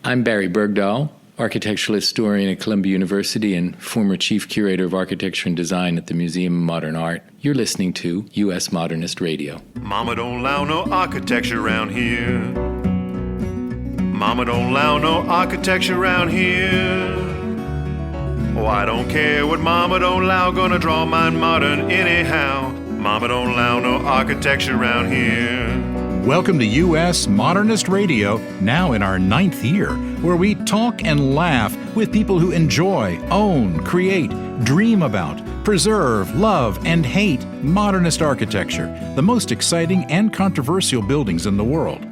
I'm Barry Bergdahl, architectural historian at Columbia University and former chief curator of architecture and design at the Museum of Modern Art. You're listening to U.S. Modernist Radio. Mama don't allow no architecture around here. Mama don't allow no architecture around here. Oh, I don't care what Mama don't allow, gonna draw mine modern anyhow. Mama don't allow no architecture around here. Welcome to U.S. Modernist Radio, now in our 9th year, where we talk and laugh with people who enjoy, own, create, dream about, preserve, love, and hate modernist architecture, the most exciting and controversial buildings in the world.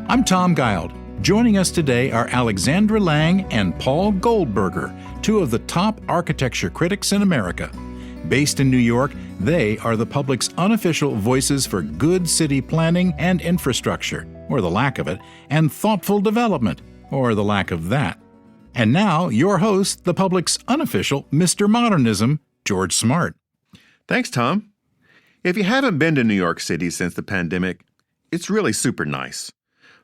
I'm Tom Guild. Joining us today are Alexandra Lange and Paul Goldberger, two of the top architecture critics in America. Based in New York, they are the public's unofficial voices for good city planning and infrastructure, or the lack of it, and thoughtful development, or the lack of that. And now, your host, the public's unofficial Mr. Modernism, George Smart. Thanks, Tom. If you haven't been to New York City since the pandemic, it's really super nice.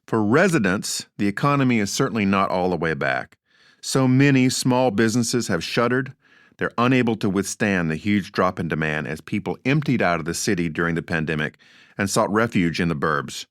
For residents, the economy is certainly not all the way back. So many small businesses have shuttered. They're unable to withstand the huge drop in demand as people emptied out of the city during the pandemic and sought refuge in the burbs.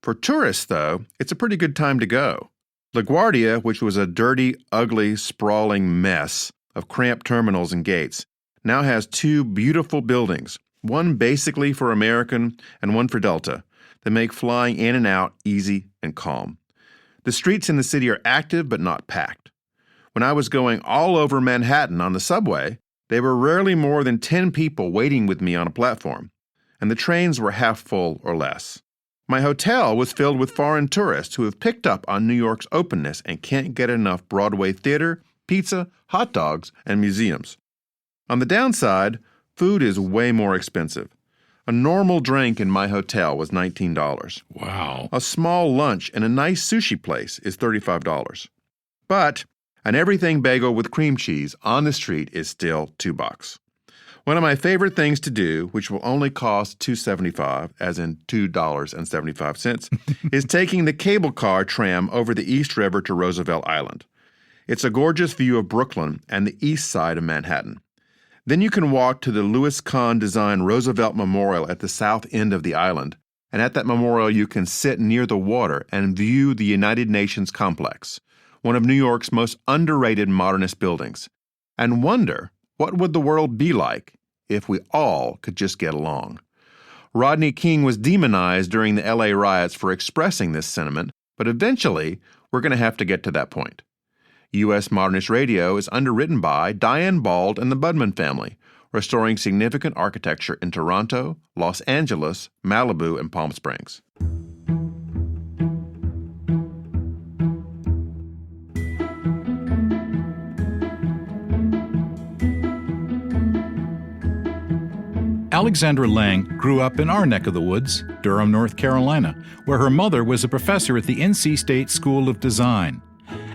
For tourists, though, it's a pretty good time to go. LaGuardia, which was a dirty, ugly, sprawling mess of cramped terminals and gates, now has two beautiful buildings, one basically for American and one for Delta, that make flying in and out easy and calm. The streets in the city are active but not packed. When I was going all over Manhattan on the subway, there were rarely more than 10 people waiting with me on a platform, and the trains were half full or less. My hotel was filled with foreign tourists who have picked up on New York's openness and can't get enough Broadway theater, pizza, hot dogs, and museums. On the downside, food is way more expensive. A normal drink in my hotel was $19. Wow. A small lunch in a nice sushi place is $35. But an everything bagel with cream cheese on the street is still $2. One of my favorite things to do, which will only cost $2.75, as in $2.75, is taking the cable car tram over the East River to Roosevelt Island. It's a gorgeous view of Brooklyn and the east side of Manhattan. Then you can walk to the Louis Kahn-designed Roosevelt Memorial at the south end of the island, and at that memorial you can sit near the water and view the United Nations complex, one of New York's most underrated modernist buildings, and wonder what would the world be like if we all could just get along. Rodney King was demonized during the LA riots for expressing this sentiment, but eventually we're going to have to get to that point. U.S. Modernist Radio is underwritten by Diane Bald and the Budman family, restoring significant architecture in Toronto, Los Angeles, Malibu, and Palm Springs. Alexandra Lange grew up in our neck of the woods, Durham, North Carolina, where her mother was a professor at the NC State School of Design.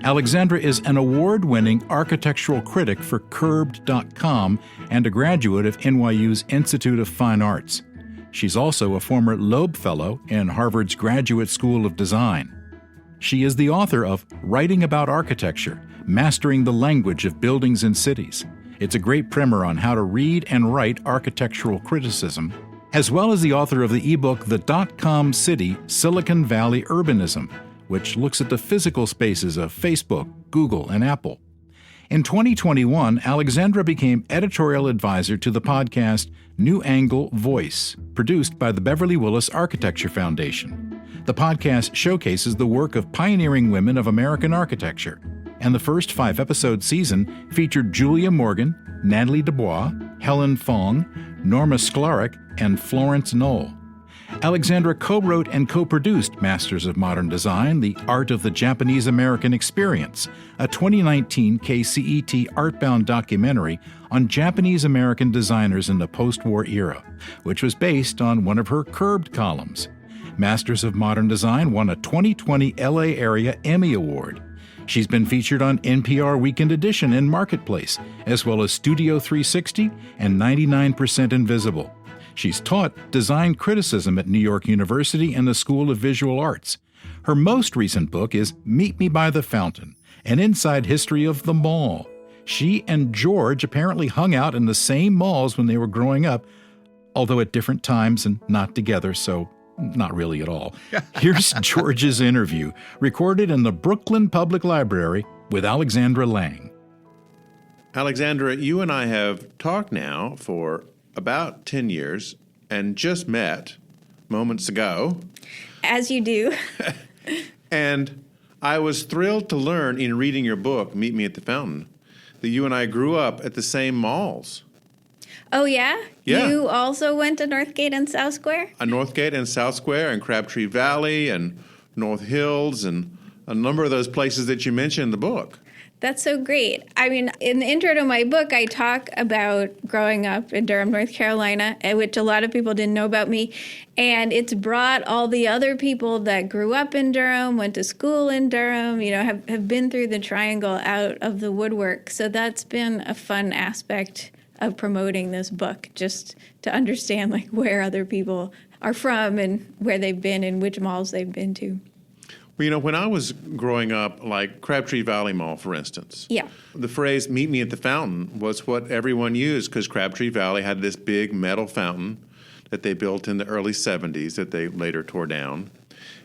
Alexandra is an award-winning architectural critic for Curbed.com and a graduate of NYU's Institute of Fine Arts. She's also a former Loeb Fellow in Harvard's Graduate School of Design. She is the author of Writing About Architecture, Mastering the Language of Buildings and Cities. It's a great primer on how to read and write architectural criticism, as well as the author of the ebook The .com City, Silicon Valley Urbanism, which looks at the physical spaces of Facebook, Google, and Apple. In 2021, Alexandra became editorial advisor to the podcast New Angle Voice, produced by the Beverly Willis Architecture Foundation. The podcast showcases the work of pioneering women of American architecture, and the first 5-episode season featured Julia Morgan, Natalie Dubois, Helen Fong, Norma Sklarek, and Florence Knoll. Alexandra co-wrote and co-produced Masters of Modern Design, The Art of the Japanese-American Experience, a 2019 KCET Artbound documentary on Japanese-American designers in the post-war era, which was based on one of her Curbed columns. Masters of Modern Design won a 2020 LA Area Emmy Award. She's been featured on NPR Weekend Edition and Marketplace, as well as Studio 360 and 99% Invisible. She's taught design criticism at New York University and the School of Visual Arts. Her most recent book is Meet Me by the Fountain, an inside history of the mall. She and George apparently hung out in the same malls when they were growing up, although at different times and not together, so not really at all. Here's George's interview, recorded in the Brooklyn Public Library with Alexandra Lange. Alexandra, you and I have talked now for about 10 years and just met moments ago. As you do. And I was thrilled to learn in reading your book, Meet Me at the Fountain, that you and I grew up at the same malls. Oh, yeah? Yeah. You also went to Northgate and South Square? Northgate and South Square and Crabtree Valley and North Hills and a number of those places that you mentioned in the book. That's so great. I mean, in the intro to my book, I talk about growing up in Durham, North Carolina, which a lot of people didn't know about me. And it's brought all the other people that grew up in Durham, went to school in Durham, have been through the triangle out of the woodwork. So that's been a fun aspect of promoting this book, just to understand like where other people are from and where they've been and which malls they've been to. Well, when I was growing up, like Crabtree Valley Mall, for instance, Yeah. the phrase "meet me at the fountain" was what everyone used because Crabtree Valley had this big metal fountain that they built in the early 70s that they later tore down.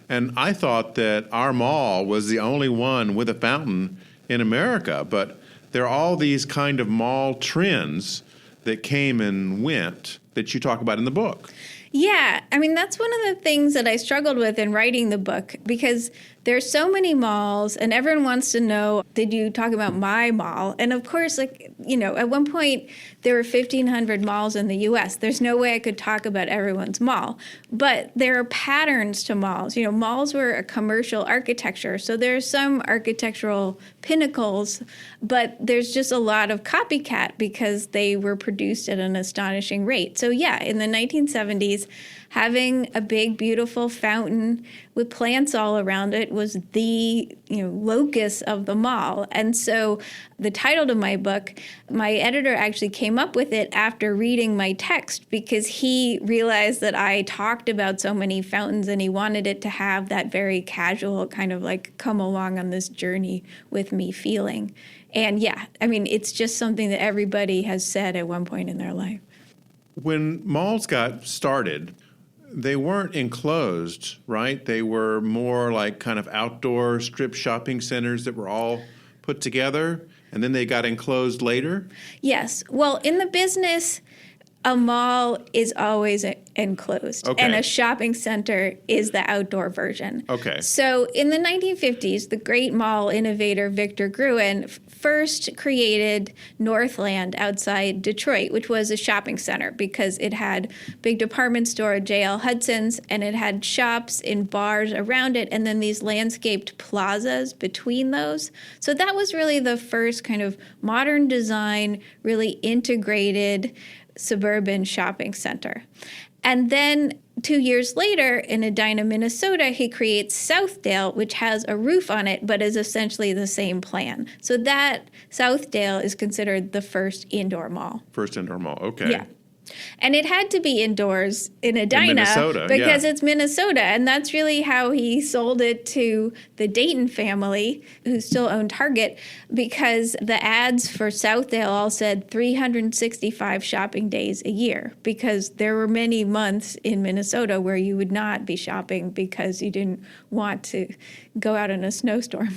And I thought that our mall was the only one with a fountain in America, but there are all these kind of mall trends that came and went that you talk about in the book. Yeah, I mean, that's one of the things that I struggled with in writing the book because there's so many malls and everyone wants to know, did you talk about my mall? And of course, at one point there were 1,500 malls in the U.S. There's no way I could talk about everyone's mall. But there are patterns to malls. Malls were a commercial architecture, so there's some architectural pinnacles, but there's just a lot of copycat because they were produced at an astonishing rate. So yeah, in the 1970s, having a big, beautiful fountain with plants all around it was the locus of the mall. And so the title to my book, my editor actually came up with it after reading my text because he realized that I talked about so many fountains and he wanted it to have that very casual kind of like come along on this journey with me feeling. And yeah, I mean, it's just something that everybody has said at one point in their life. When malls got started, they weren't enclosed, right? They were more like kind of outdoor strip shopping centers that were all put together, and then they got enclosed later? Yes. Well, in the business, a mall is always enclosed, Okay. and a shopping center is the outdoor version. Okay. So in the 1950s, the great mall innovator Victor Gruen first created Northland outside Detroit, which was a shopping center because it had big department store, J.L. Hudson's, and it had shops and bars around it, and then these landscaped plazas between those. So that was really the first kind of modern design, really integrated suburban shopping center. And then 2 years later, in Edina, Minnesota, he creates Southdale, which has a roof on it, but is essentially the same plan. So that Southdale is considered the first indoor mall. First indoor mall, okay. Yeah. And it had to be indoors in Edina Minnesota, because yeah. it's Minnesota. And that's really how he sold it to the Dayton family, who still owned Target, because the ads for Southdale all said 365 shopping days a year, because there were many months in Minnesota where you would not be shopping because you didn't want to go out in a snowstorm.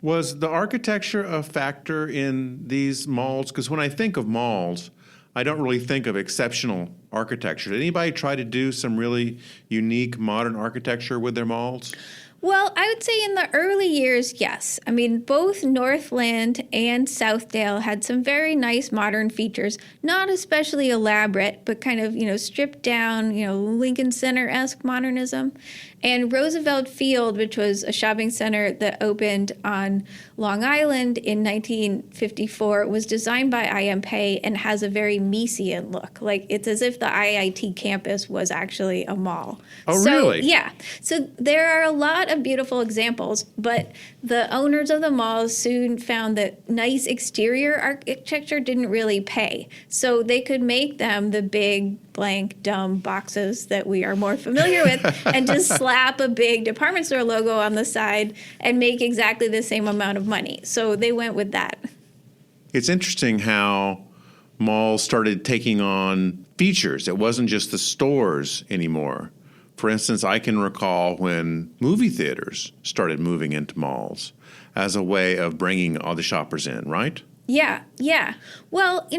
Was the architecture a factor in these malls? Because when I think of malls, I don't really think of exceptional architecture. Did anybody try to do some really unique modern architecture with their malls? Well, I would say in the early years, yes. I mean, both Northland and Southdale had some very nice modern features, not especially elaborate, but kind of, stripped down, Lincoln Center-esque modernism. And Roosevelt Field, which was a shopping center that opened on Long Island in 1954, was designed by I.M. Pei and has a very Misesian look. Like, it's as if the IIT campus was actually a mall. Oh, really? Yeah. So there are a lot of beautiful examples, but the owners of the malls soon found that nice exterior architecture didn't really pay. So they could make them the big, blank, dumb boxes that we are more familiar with and just slap a big department store logo on the side and make exactly the same amount of money. So they went with that. It's interesting how malls started taking on features. It wasn't just the stores anymore. For instance, I can recall when movie theaters started moving into malls as a way of bringing all the shoppers in, right? Yeah. Well,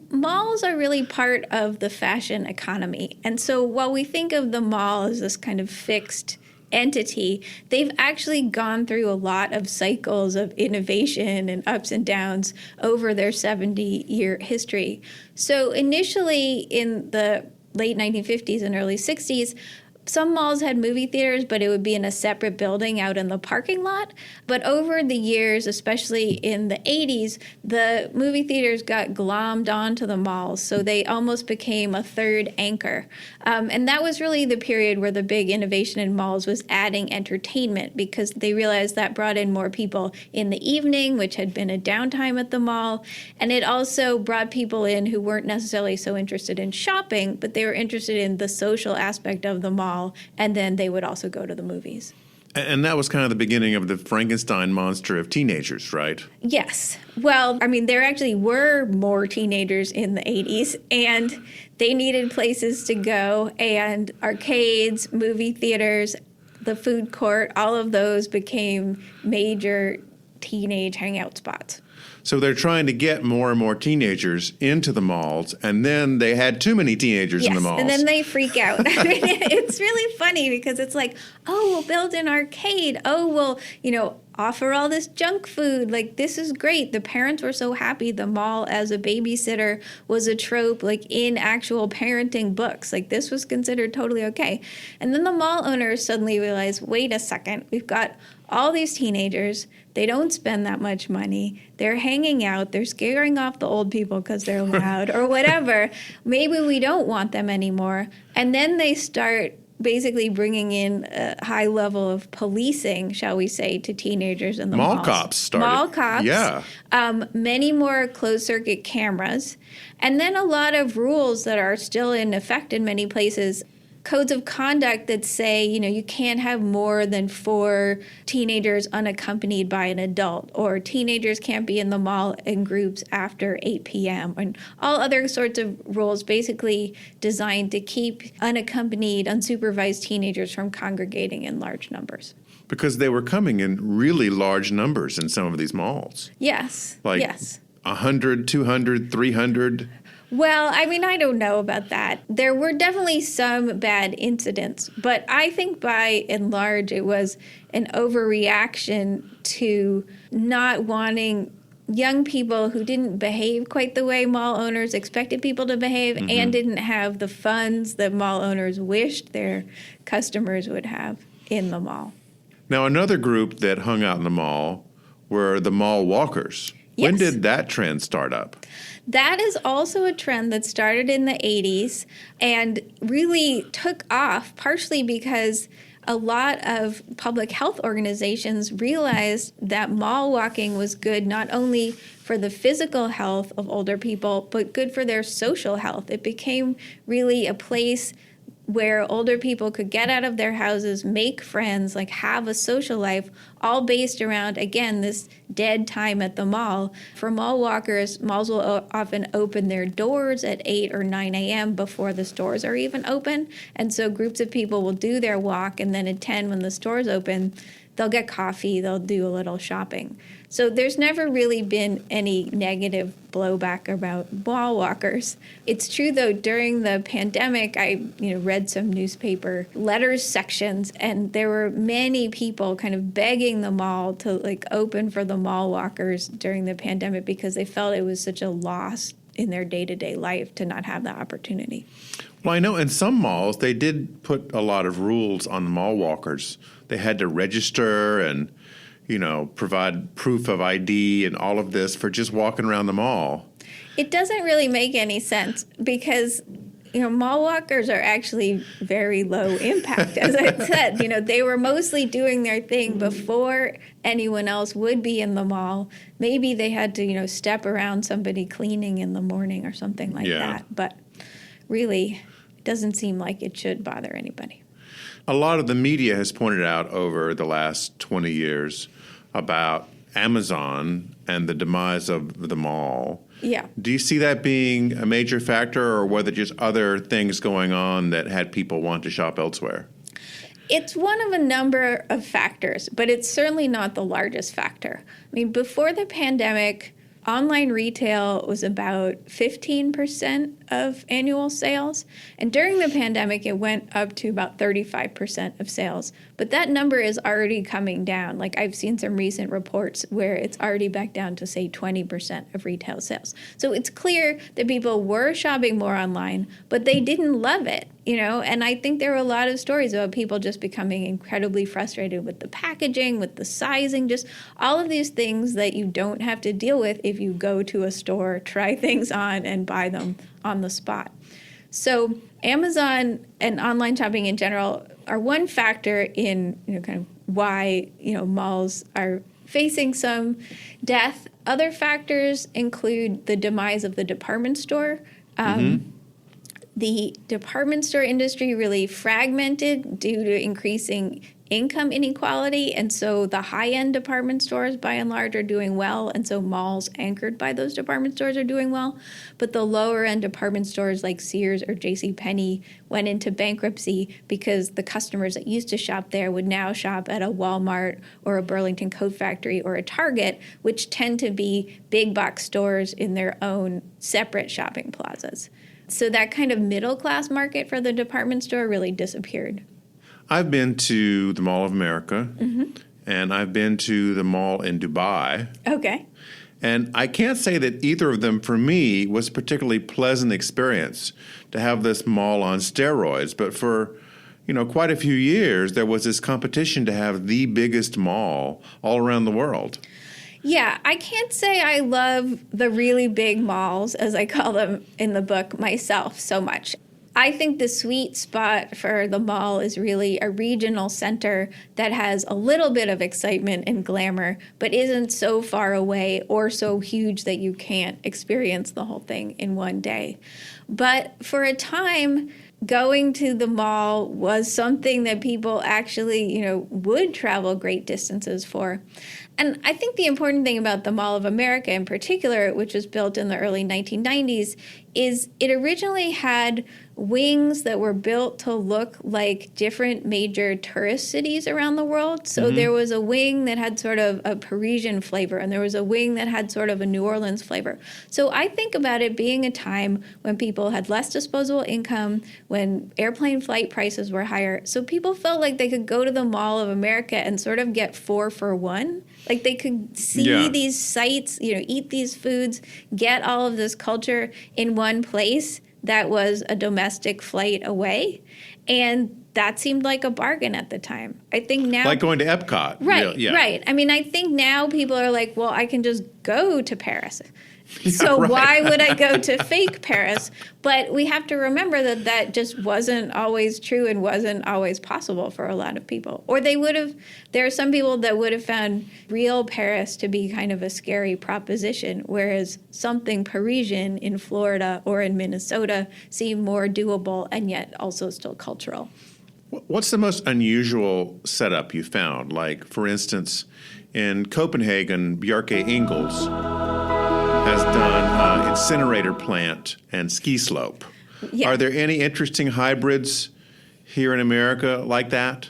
malls are really part of the fashion economy. And so while we think of the mall as this kind of fixed entity, they've actually gone through a lot of cycles of innovation and ups and downs over their 70-year history. So initially in the late 1950s and early 60s, some malls had movie theaters, but it would be in a separate building out in the parking lot. But over the years, especially in the 80s, the movie theaters got glommed onto the malls, so they almost became a third anchor. And that was really the period where the big innovation in malls was adding entertainment, because they realized that brought in more people in the evening, which had been a downtime at the mall. And it also brought people in who weren't necessarily so interested in shopping, but they were interested in the social aspect of the mall. And then they would also go to the movies. And that was kind of the beginning of the Frankenstein monster of teenagers, right? Yes. Well, there actually were more teenagers in the 80s, and they needed places to go, and arcades, movie theaters, the food court, all of those became major teenage hangout spots. So they're trying to get more and more teenagers into the malls, and then they had too many teenagers in the malls. And then they freak out. It's really funny because it's like, oh, we'll build an arcade. Oh, we'll, offer all this junk food. Like, this is great. The parents were so happy. The mall as a babysitter was a trope, like, in actual parenting books. Like, this was considered totally okay. And then the mall owners suddenly realized, wait a second, we've got all these teenagers. They don't spend that much money. They're hanging out. They're scaring off the old people because they're loud or whatever. Maybe we don't want them anymore. And then they start basically bringing in a high level of policing, shall we say, to teenagers in the malls. Mall cops started. Mall cops. Yeah. Many more closed-circuit cameras. And then a lot of rules that are still in effect in many places. Codes of conduct that say, you can't have more than 4 teenagers unaccompanied by an adult, or teenagers can't be in the mall in groups after 8 p.m., and all other sorts of rules basically designed to keep unaccompanied, unsupervised teenagers from congregating in large numbers. Because they were coming in really large numbers in some of these malls. Yes. Like yes. 100, 200, 300. Well, I don't know about that. There were definitely some bad incidents, but I think by and large it was an overreaction to not wanting young people who didn't behave quite the way mall owners expected people to behave, and didn't have the funds that mall owners wished their customers would have in the mall. Now, another group that hung out in the mall were the mall walkers. Yes. When did that trend start up? That is also a trend that started in the 80s and really took off, partially because a lot of public health organizations realized that mall walking was good not only for the physical health of older people, but good for their social health. It became really a place where older people could get out of their houses, make friends, like have a social life, all based around, again, this dead time at the mall. For mall walkers, malls will often open their doors at 8 or 9 a.m. before the stores are even open. And so groups of people will do their walk, and then at 10 when the stores open, they'll get coffee, they'll do a little shopping. So there's never really been any negative blowback about mall walkers. It's true, though, during the pandemic, I read some newspaper letters sections, and there were many people kind of begging the mall to open for the mall walkers during the pandemic because they felt it was such a loss in their day-to-day life to not have that opportunity. Well, I know in some malls, they did put a lot of rules on the mall walkers. They had to register and, provide proof of ID and all of this for just walking around the mall. It doesn't really make any sense because mall walkers are actually very low impact. As I said, they were mostly doing their thing before anyone else would be in the mall. Maybe they had to, step around somebody cleaning in the morning or something like that. But really, it doesn't seem like it should bother anybody. A lot of the media has pointed out over the last 20 years about Amazon and the demise of the mall. Yeah. Do you see that being a major factor, or whether just other things going on that had people want to shop elsewhere? It's one of a number of factors, but it's certainly not the largest factor. I mean, before the pandemic, online retail was about 15% of annual sales. And during the pandemic, it went up to about 35% of sales. But that number is already coming down. Like, I've seen some recent reports where it's already back down to, say, 20% of retail sales. So it's clear that people were shopping more online, but they didn't love it. And I think there were a lot of stories about people just becoming incredibly frustrated with the packaging, with the sizing, just all of these things that you don't have to deal with if you go to a store, try things on, and buy them on the spot. So Amazon and online shopping in general are one factor in kind of why malls are facing some death. Other factors include the demise of the department store. The department store industry really fragmented due to increasing income inequality, and so the high-end department stores, by and large, are doing well, and so malls anchored by those department stores are doing well. But the lower-end department stores like Sears or JCPenney went into bankruptcy because the customers that used to shop there would now shop at a Walmart or a Burlington Coat Factory or a Target, which tend to be big-box stores in their own separate shopping plazas. So that kind of middle-class market for the department store really disappeared. I've been to the Mall of America, and I've been to the mall in Dubai. Okay. And I can't say that either of them, for me, was a particularly pleasant experience to have this mall on steroids. But for, quite a few years, there was this competition to have the biggest mall all around the world. Yeah, I can't say I love the really big malls, as I call them in the book, myself so much. I think the sweet spot for the mall is really a regional center that has a little bit of excitement and glamour, but isn't so far away or so huge that you can't experience the whole thing in one day. But for a time, going to the mall was something that people actually, would travel great distances for. And I think the important thing about the Mall of America in particular, which was built in the early 1990s, is it originally had wings that were built to look like different major tourist cities around the world. So there was a wing that had sort of a Parisian flavor, and there was a wing that had sort of a New Orleans flavor. So I think about it being a time when people had less disposable income, when airplane flight prices were higher. So people felt like they could go to the Mall of America and sort of get 4 for 1. Like they could see these sights, eat these foods, get all of this culture in one place that was a domestic flight away. And that seemed like a bargain at the time. I think now... Like going to Epcot. Right, right. I mean, I think now people are like, well, I can just go to Paris. So why would I go to fake Paris? But we have to remember that that just wasn't always true and wasn't always possible for a lot of people. Or there are some people that would have found real Paris to be kind of a scary proposition, whereas something Parisian in Florida or in Minnesota seemed more doable and yet also still cultural. What's the most unusual setup you found? Like, for instance, in Copenhagen, Bjarke Ingels has done incinerator plant and ski slope. Yeah. Are there any interesting hybrids here in America like that?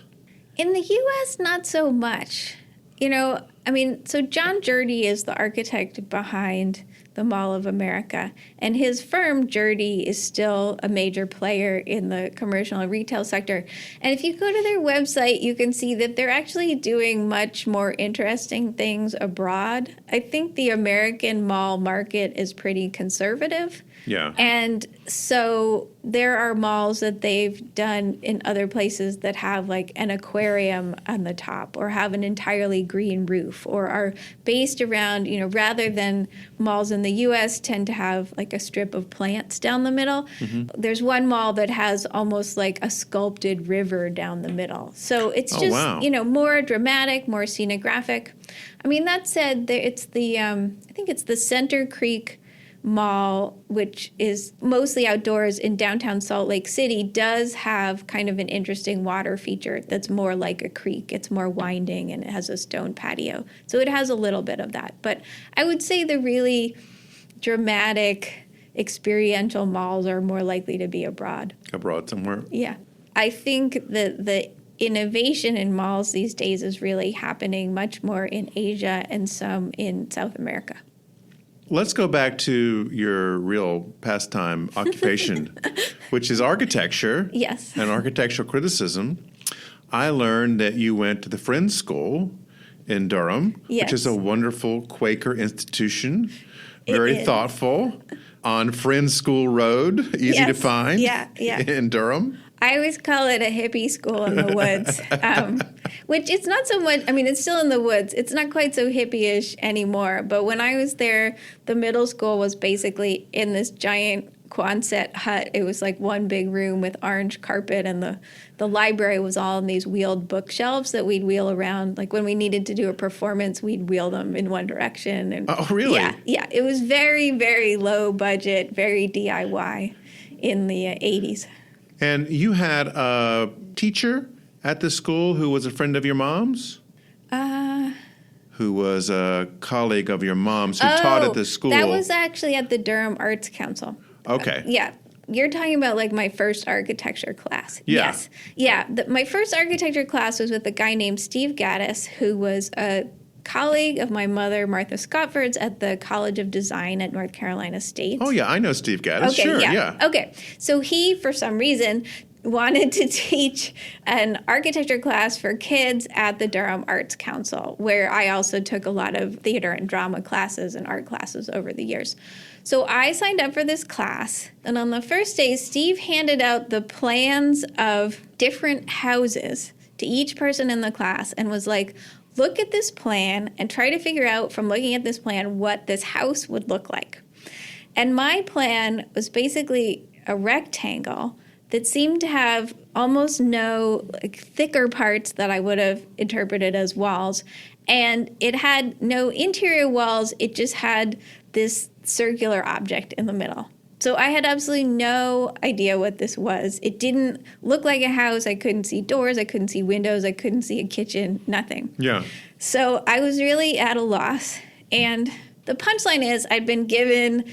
In the U.S., not so much. So John Jurdy is the architect behind the Mall of America, and his firm, Jurdy, is still a major player in the commercial and retail sector. And if you go to their website, you can see that they're actually doing much more interesting things abroad. I think the American mall market is pretty conservative. Yeah. And so there are malls that they've done in other places that have like an aquarium on the top or have an entirely green roof or are based around, rather than malls in in the U.S. tend to have like a strip of plants down the middle. There's one mall that has almost like a sculpted river down the middle. So it's just, wow. More dramatic, more scenographic. I mean, that said, it's I think it's the Center Creek Mall, which is mostly outdoors in downtown Salt Lake City, does have kind of an interesting water feature that's more like a creek. It's more winding and it has a stone patio. So it has a little bit of that. But I would say the really dramatic, experiential malls are more likely to be abroad. Abroad somewhere? Yeah. I think that the innovation in malls these days is really happening much more in Asia and some in South America. Let's go back to your real pastime occupation, which is architecture. Yes. And architectural criticism. I learned that you went to the Friends School in Durham, Yes. which is a wonderful Quaker institution, very is. thoughtful, on Friends School Road, easy to Yes. find Yeah. in Durham. I always call it a hippie school in the woods, which it's not so much. I mean, it's still in the woods. It's not quite so hippie-ish anymore. But when I was there, the middle school was basically in this giant Quonset hut. It was like one big room with orange carpet, and the library was all in these wheeled bookshelves that we'd wheel around. Like when we needed to do a performance, we'd wheel them in one direction. And Oh, really? Yeah. It was very, very low budget, very DIY in the 80s. And you had a teacher at the school who was a friend of your mom's? Who was a colleague of your mom's who taught at the school? That was actually at the Durham Arts Council. Okay. Yeah. You're talking about like my first architecture class. Yeah. Yes. Yeah. My first architecture class was with a guy named Steve Gaddis, who was a colleague of my mother, Martha Scottford's, at the College of Design at North Carolina State. Oh, yeah, I know Steve Gaddis. Okay, Sure, yeah. Okay. So he, for some reason, wanted to teach an architecture class for kids at the Durham Arts Council, where I also took a lot of theater and drama classes and art classes over the years. So I signed up for this class, and on the first day, Steve handed out the plans of different houses to each person in the class and was like, look at this plan and try to figure out from looking at this plan what this house would look like. And my plan was basically a rectangle that seemed to have almost no thicker parts that I would have interpreted as walls. And it had no interior walls. It just had this circular object in the middle. So I had absolutely no idea what this was. It didn't look like a house. I couldn't see doors. I couldn't see windows. I couldn't see a kitchen, nothing. Yeah. So I was really at a loss. And the punchline is I'd been given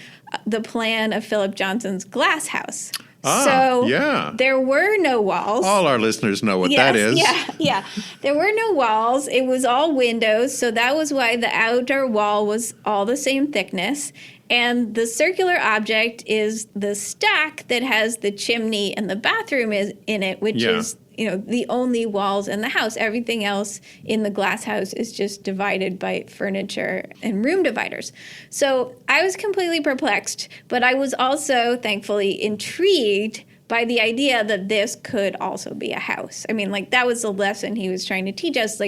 the plan of Philip Johnson's glass house. So yeah. There were no walls. All our listeners know what that is. Yeah. There were no walls. It was all windows. So that was why the outer wall was all the same thickness. And the circular object is the stack that has the chimney and the bathroom is in it, which is, the only walls in the house. Everything else in the glass house is just divided by furniture and room dividers. So I was completely perplexed, but I was also thankfully intrigued by the idea that this could also be a house. I mean, that was the lesson he was trying to teach us.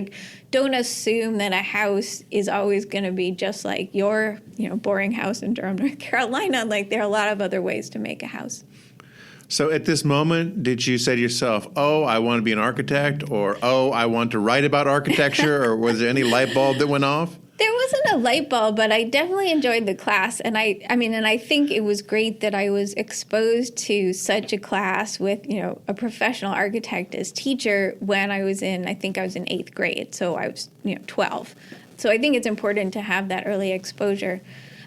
Don't assume that a house is always going to be just like your, boring house in Durham, North Carolina. There are a lot of other ways to make a house. So at this moment, did you say to yourself, oh, I want to be an architect, or, oh, I want to write about architecture, or was there any light bulb that went off? There wasn't a light bulb, but I definitely enjoyed the class. And I think it was great that I was exposed to such a class with, a professional architect as teacher when I was in 8th grade. So I was, 12. So I think it's important to have that early exposure.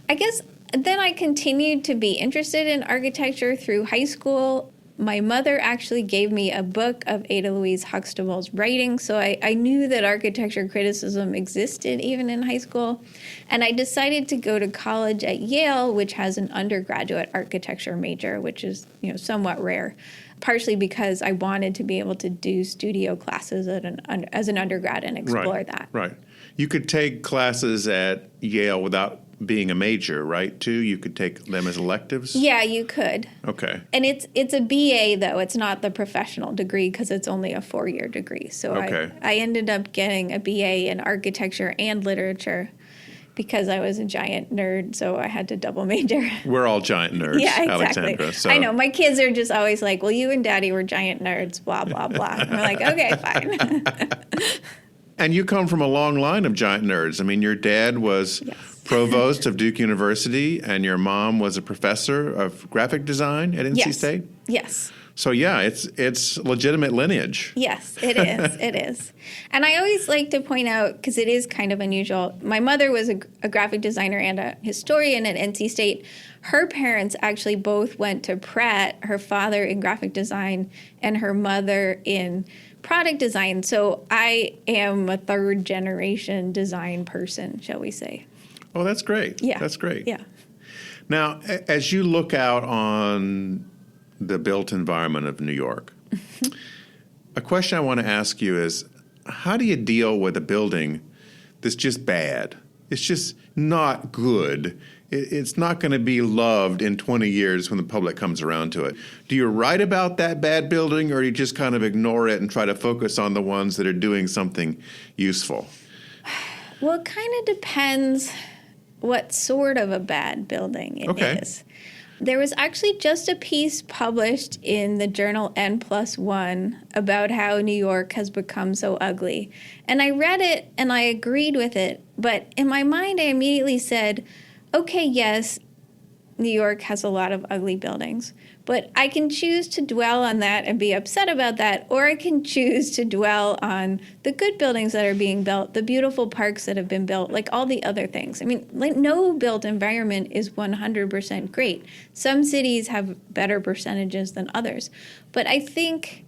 I guess then I continued to be interested in architecture through high school. My mother actually gave me a book of Ada Louise Huxtable's writing, so I knew that architecture criticism existed even in high school. And I decided to go to college at Yale, which has an undergraduate architecture major, which is, somewhat rare, partially because I wanted to be able to do studio classes as an undergrad and explore that. Right. You could take classes at Yale without being a major, right, too? You could take them as electives? Yeah, you could. Okay. And it's a BA, though. It's not the professional degree because it's only a 4-year degree. So okay. I ended up getting a BA in architecture and literature. because I was a giant nerd, so I had to double major. We're all giant nerds, Yeah, exactly. Alexandra. So. I know. My kids are just always like, well, you and Daddy were giant nerds, blah, blah, blah. And we're like, okay, fine. And you come from a long line of giant nerds. I mean, your dad was provost of Duke University, and your mom was a professor of graphic design at NC State? Yes. So, yeah, it's legitimate lineage. Yes, it is. It is. And I always like to point out, because it is kind of unusual, my mother was a graphic designer and a historian at NC State. Her parents actually both went to Pratt, her father in graphic design and her mother in product design. So I am a third generation design person, shall we say. Oh, that's great. Yeah. That's great. Yeah. Now, as you look out on the built environment of New York, a question I want to ask you is, how do you deal with a building that's just bad? It's just not good. It's not going to be loved in 20 years when the public comes around to it. Do you write about that bad building, or do you just kind of ignore it and try to focus on the ones that are doing something useful? Well, it kind of depends what sort of a bad building it is. There was actually just a piece published in the journal N+1 about how New York has become so ugly. And I read it and I agreed with it. But in my mind, I immediately said, okay, yes, New York has a lot of ugly buildings. But I can choose to dwell on that and be upset about that, or I can choose to dwell on the good buildings that are being built, the beautiful parks that have been built, like all the other things. I mean, like, no built environment is 100% great. Some cities have better percentages than others. But I think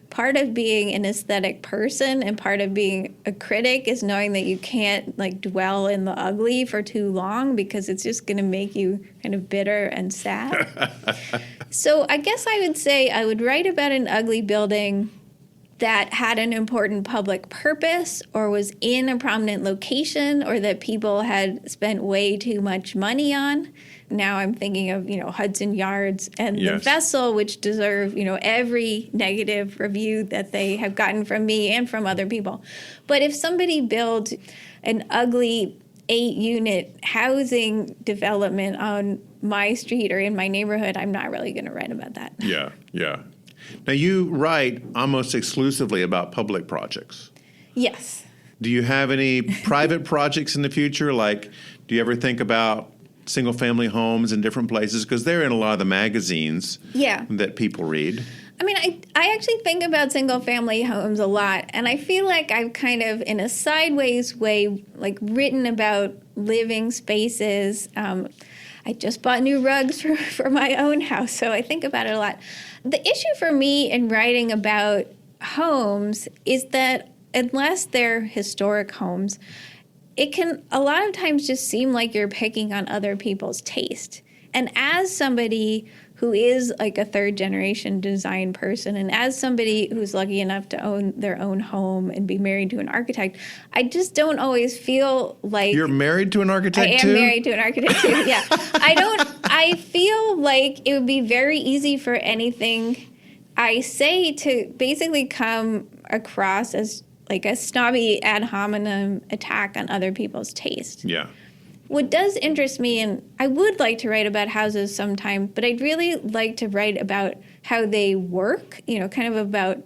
part of being an aesthetic person and part of being a critic is knowing that you can't like dwell in the ugly for too long, because it's just going to make you kind of bitter and sad. So I guess I would say I would write about an ugly building that had an important public purpose or was in a prominent location or that people had spent way too much money on. Now I'm thinking of, Hudson Yards and the Vessel, which deserve, every negative review that they have gotten from me and from other people. But if somebody builds an ugly 8-unit housing development on my street or in my neighborhood, I'm not really going to write about that. Yeah. Now, you write almost exclusively about public projects. Yes. Do you have any private projects in the future? Like, do you ever think about single-family homes in different places? Because they're in a lot of the magazines that people read. I mean, I actually think about single-family homes a lot, and I feel like I've kind of, in a sideways way, like written about living spaces. I just bought new rugs for my own house, so I think about it a lot. The issue for me in writing about homes is that unless they're historic homes, it can a lot of times just seem like you're picking on other people's taste. And as somebody who is like a third generation design person, and as somebody who's lucky enough to own their own home and be married to an architect, I just don't always feel like... You're married to an architect too? I am married to an architect too, yeah. I feel like it would be very easy for anything I say to basically come across as like a snobby ad hominem attack on other people's taste. Yeah. What does interest me, and I would like to write about houses sometime, but I'd really like to write about how they work, kind of about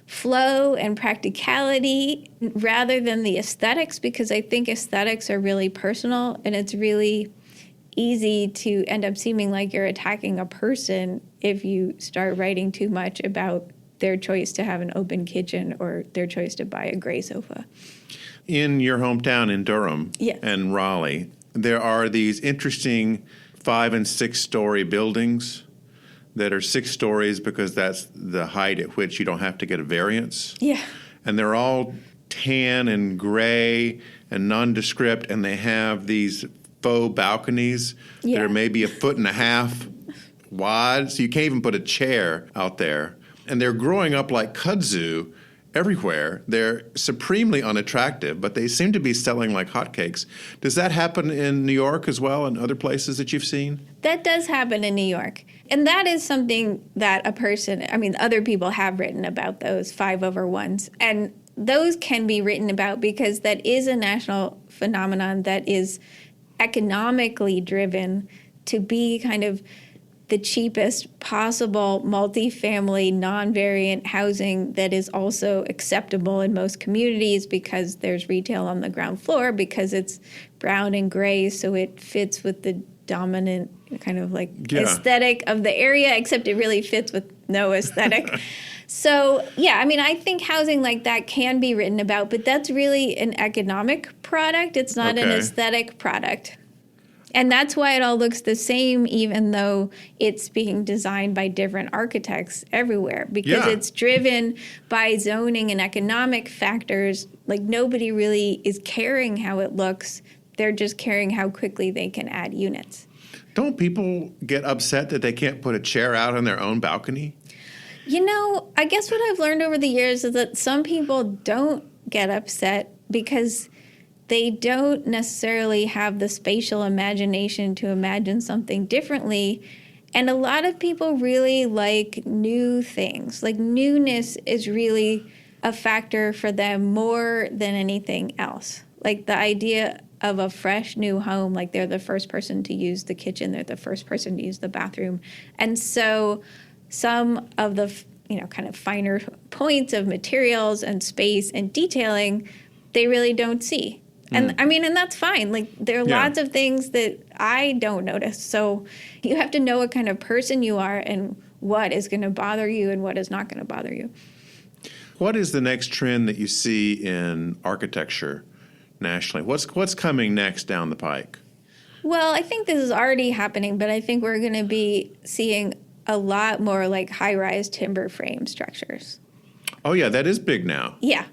flow and practicality rather than the aesthetics, because I think aesthetics are really personal, and it's really easy to end up seeming like you're attacking a person if you start writing too much about their choice to have an open kitchen or their choice to buy a gray sofa. In your hometown in Durham and Raleigh, there are these interesting 5- and 6-story buildings that are 6 stories because that's the height at which you don't have to get a variance. Yeah. And they're all tan and gray and nondescript, and they have these faux balconies that are maybe 1.5 feet wide, so you can't even put a chair out there. And they're growing up like kudzu everywhere. They're supremely unattractive, but they seem to be selling like hotcakes. Does that happen in New York as well and other places that you've seen? That does happen in New York. And that is something that other people have written about those 5-over-1s. And those can be written about because that is a national phenomenon that is economically driven to be kind of the cheapest possible multifamily non-variant housing that is also acceptable in most communities because there's retail on the ground floor, because it's brown and gray, so it fits with the dominant kind of like aesthetic of the area, except it really fits with no aesthetic. So, yeah, I mean, I think housing like that can be written about, but that's really an economic product. It's not an aesthetic product. And that's why it all looks the same, even though it's being designed by different architects everywhere, because it's driven by zoning and economic factors. Like, nobody really is caring how it looks. They're just caring how quickly they can add units. Don't people get upset that they can't put a chair out on their own balcony? You know, I guess what I've learned over the years is that some people don't get upset because they don't necessarily have the spatial imagination to imagine something differently. And a lot of people really like new things. Like, newness is really a factor for them more than anything else. Like, the idea of a fresh new home, like they're the first person to use the kitchen, they're the first person to use the bathroom. And so some of the, kind of finer points of materials and space and detailing, they really don't see. And I mean, and that's fine. Like, there are lots of things that I don't notice. So you have to know what kind of person you are and what is going to bother you and what is not going to bother you. What is the next trend that you see in architecture nationally? What's coming next down the pike? Well, I think this is already happening, but I think we're going to be seeing a lot more like high-rise timber frame structures. Oh, yeah, that is big now. Yeah.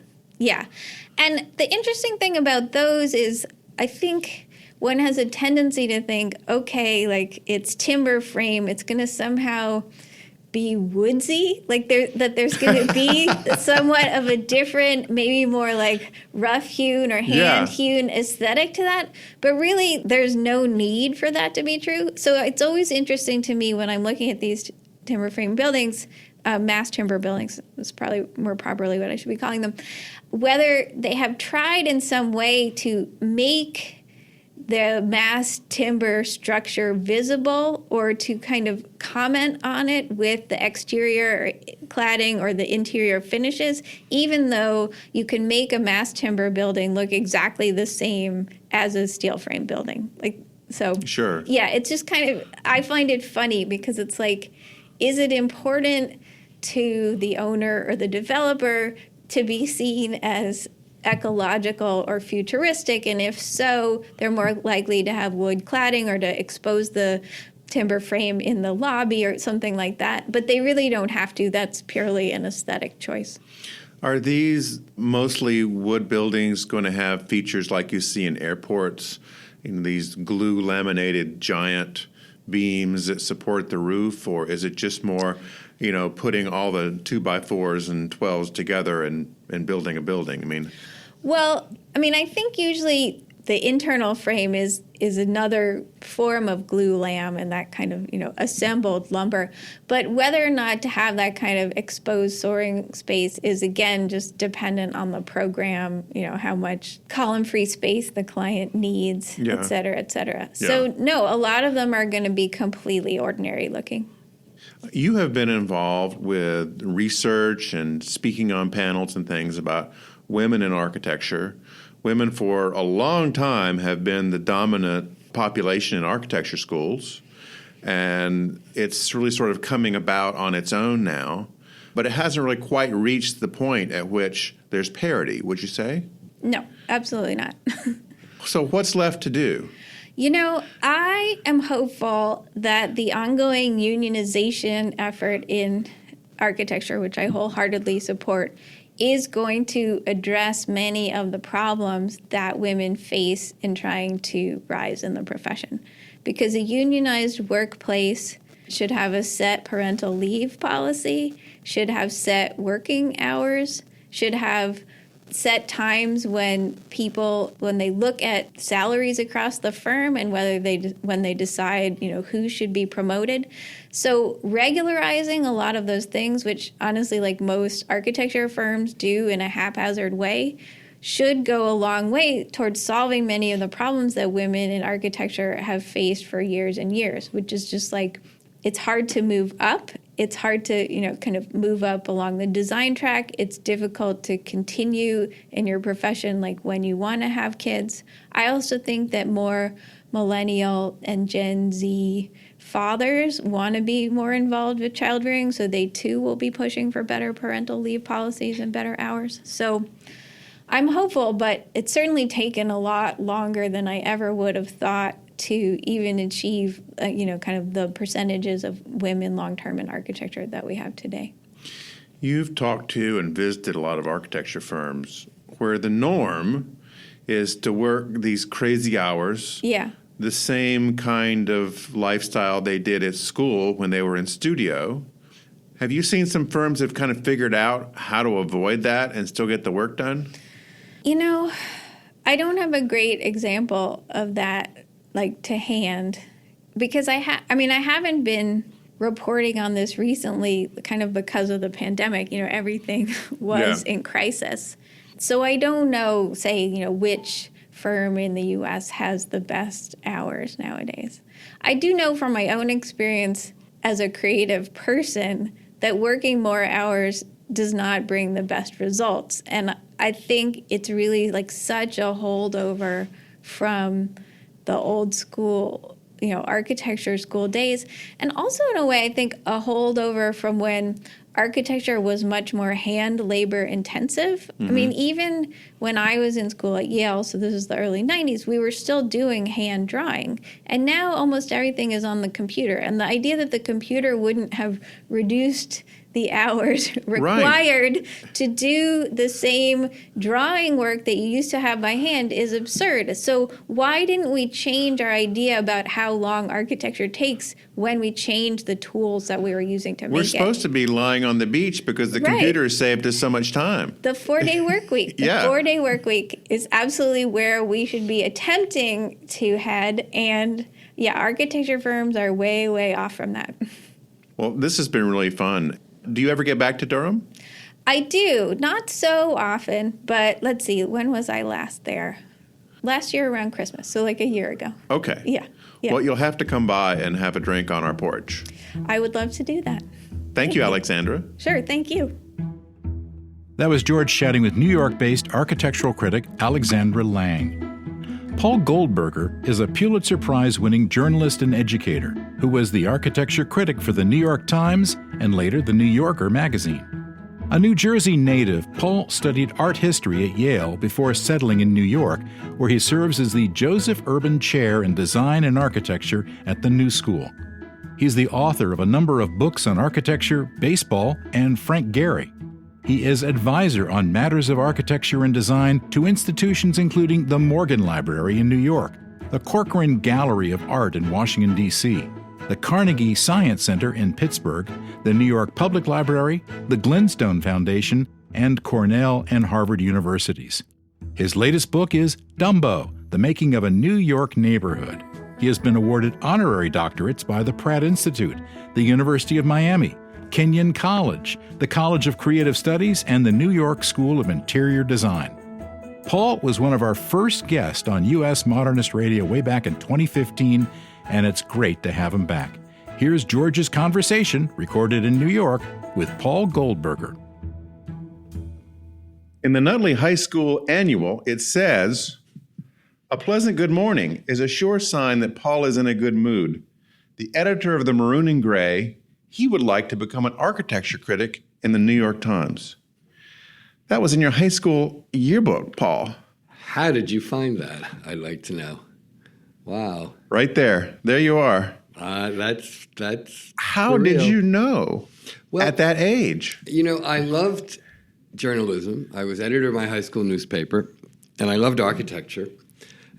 And the interesting thing about those is I think one has a tendency to think, okay, like, it's timber frame, it's going to somehow be woodsy, like there's going to be somewhat of a different, maybe more like rough-hewn or hand-hewn aesthetic to that. But really, there's no need for that to be true. So it's always interesting to me when I'm looking at these timber frame buildings, mass timber buildings is probably more properly what I should be calling them, whether they have tried in some way to make the mass timber structure visible or to kind of comment on it with the exterior cladding or the interior finishes, even though you can make a mass timber building look exactly the same as a steel frame building. Like, so, sure. Yeah, it's just kind of, I find it funny because it's like, is it important to the owner or the developer to be seen as ecological or futuristic? And if so, they're more likely to have wood cladding or to expose the timber frame in the lobby or something like that. But they really don't have to. That's purely an aesthetic choice. Are these mostly wood buildings going to have features like you see in airports, in these glue laminated giant beams that support the roof, or is it just more, putting all the 2x4s and 12s together and building a building? I think usually the internal frame is another form of glue lam and that kind of, assembled lumber. But whether or not to have that kind of exposed soaring space is, again, just dependent on the program, how much column-free space the client needs, et cetera, et cetera. Yeah. So, no, a lot of them are going to be completely ordinary looking. You have been involved with research and speaking on panels and things about women in architecture. Women for a long time have been the dominant population in architecture schools, and it's really sort of coming about on its own now, but it hasn't really quite reached the point at which there's parity, would you say? No, absolutely not. So what's left to do? I am hopeful that the ongoing unionization effort in architecture, which I wholeheartedly support, is going to address many of the problems that women face in trying to rise in the profession. Because a unionized workplace should have a set parental leave policy, should have set working hours, should have set times when they look at salaries across the firm and when they decide, who should be promoted. So regularizing a lot of those things, which honestly, like most architecture firms do in a haphazard way, should go a long way towards solving many of the problems that women in architecture have faced for years and years, which is just like, it's hard to move up. It's hard to, kind of move up along the design track. It's difficult to continue in your profession, like when you want to have kids. I also think that more millennial and Gen Z fathers want to be more involved with child rearing, so they too will be pushing for better parental leave policies and better hours. So I'm hopeful, but it's certainly taken a lot longer than I ever would have thought to even achieve, kind of the percentages of women long-term in architecture that we have today. You've talked to and visited a lot of architecture firms where the norm is to work these crazy hours. Yeah. The same kind of lifestyle they did at school when they were in studio. Have you seen some firms that have kind of figured out how to avoid that and still get the work done? I don't have a great example of that, like, to hand, because I haven't been reporting on this recently kind of because of the pandemic. Everything was in crisis. So I don't know, which firm in the U.S. has the best hours nowadays. I do know from my own experience as a creative person that working more hours does not bring the best results. And I think it's really like such a holdover from the old school, architecture school days. And also in a way, I think a holdover from when architecture was much more hand labor intensive. Mm-hmm. I mean, even when I was in school at Yale, so this is the early 90s, we were still doing hand drawing. And now almost everything is on the computer. And the idea that the computer wouldn't have reduced the hours required to do the same drawing work that you used to have by hand is absurd. So why didn't we change our idea about how long architecture takes when we changed the tools that we were using to make it? We're supposed to be lying on the beach because the computer saved us so much time. The 4-day work week. The 4-day work week is absolutely where we should be attempting to head. And architecture firms are way, way off from that. Well, this has been really fun. Do you ever get back to Durham? I do. Not so often, but let's see. When was I last there? Last year around Christmas, so like a year ago. Okay. Yeah. Well, you'll have to come by and have a drink on our porch. I would love to do that. Thank you, Alexandra. Sure, thank you. That was George chatting with New York-based architectural critic Alexandra Lange. Paul Goldberger is a Pulitzer Prize-winning journalist and educator who was the architecture critic for the New York Times and later the New Yorker magazine. A New Jersey native, Paul studied art history at Yale before settling in New York, where he serves as the Joseph Urban Chair in Design and Architecture at the New School. He's the author of a number of books on architecture, baseball, and Frank Gehry. He is advisor on matters of architecture and design to institutions including the Morgan Library in New York, the Corcoran Gallery of Art in Washington, D.C., the Carnegie Science Center in Pittsburgh, the New York Public Library, the Glenstone Foundation, and Cornell and Harvard universities. His latest book is DUMBO, The Making of a New York Neighborhood. He has been awarded honorary doctorates by the Pratt Institute, the University of Miami, Kenyon College, the College of Creative Studies, and the New York School of Interior Design. Paul was one of our first guests on U.S. Modernist Radio way back in 2015, and it's great to have him back. Here's George's conversation, recorded in New York, with Paul Goldberger. In the Nutley High School Annual, it says, "A pleasant good morning is a sure sign that Paul is in a good mood. The editor of the Maroon and Gray, he would like to become an architecture critic in the New York Times." That was in your high school yearbook, Paul. How did you find that? I'd like to know. Wow. Right there. There you are. That's How did you know at that age? I loved journalism. I was editor of my high school newspaper, and I loved architecture.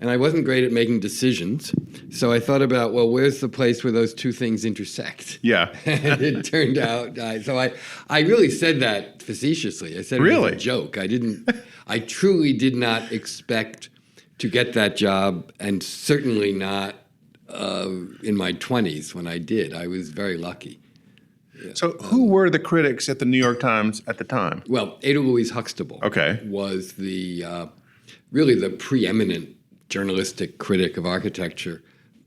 And I wasn't great at making decisions. So I thought about, where's the place where those two things intersect? Yeah. And it turned out, I really said that facetiously. I said it as a joke. I I truly did not expect to get that job, and certainly not in my 20s when I did. I was very lucky. So who were the critics at the New York Times at the time? Well, Ada Louise Huxtable was really the preeminent journalistic critic of architecture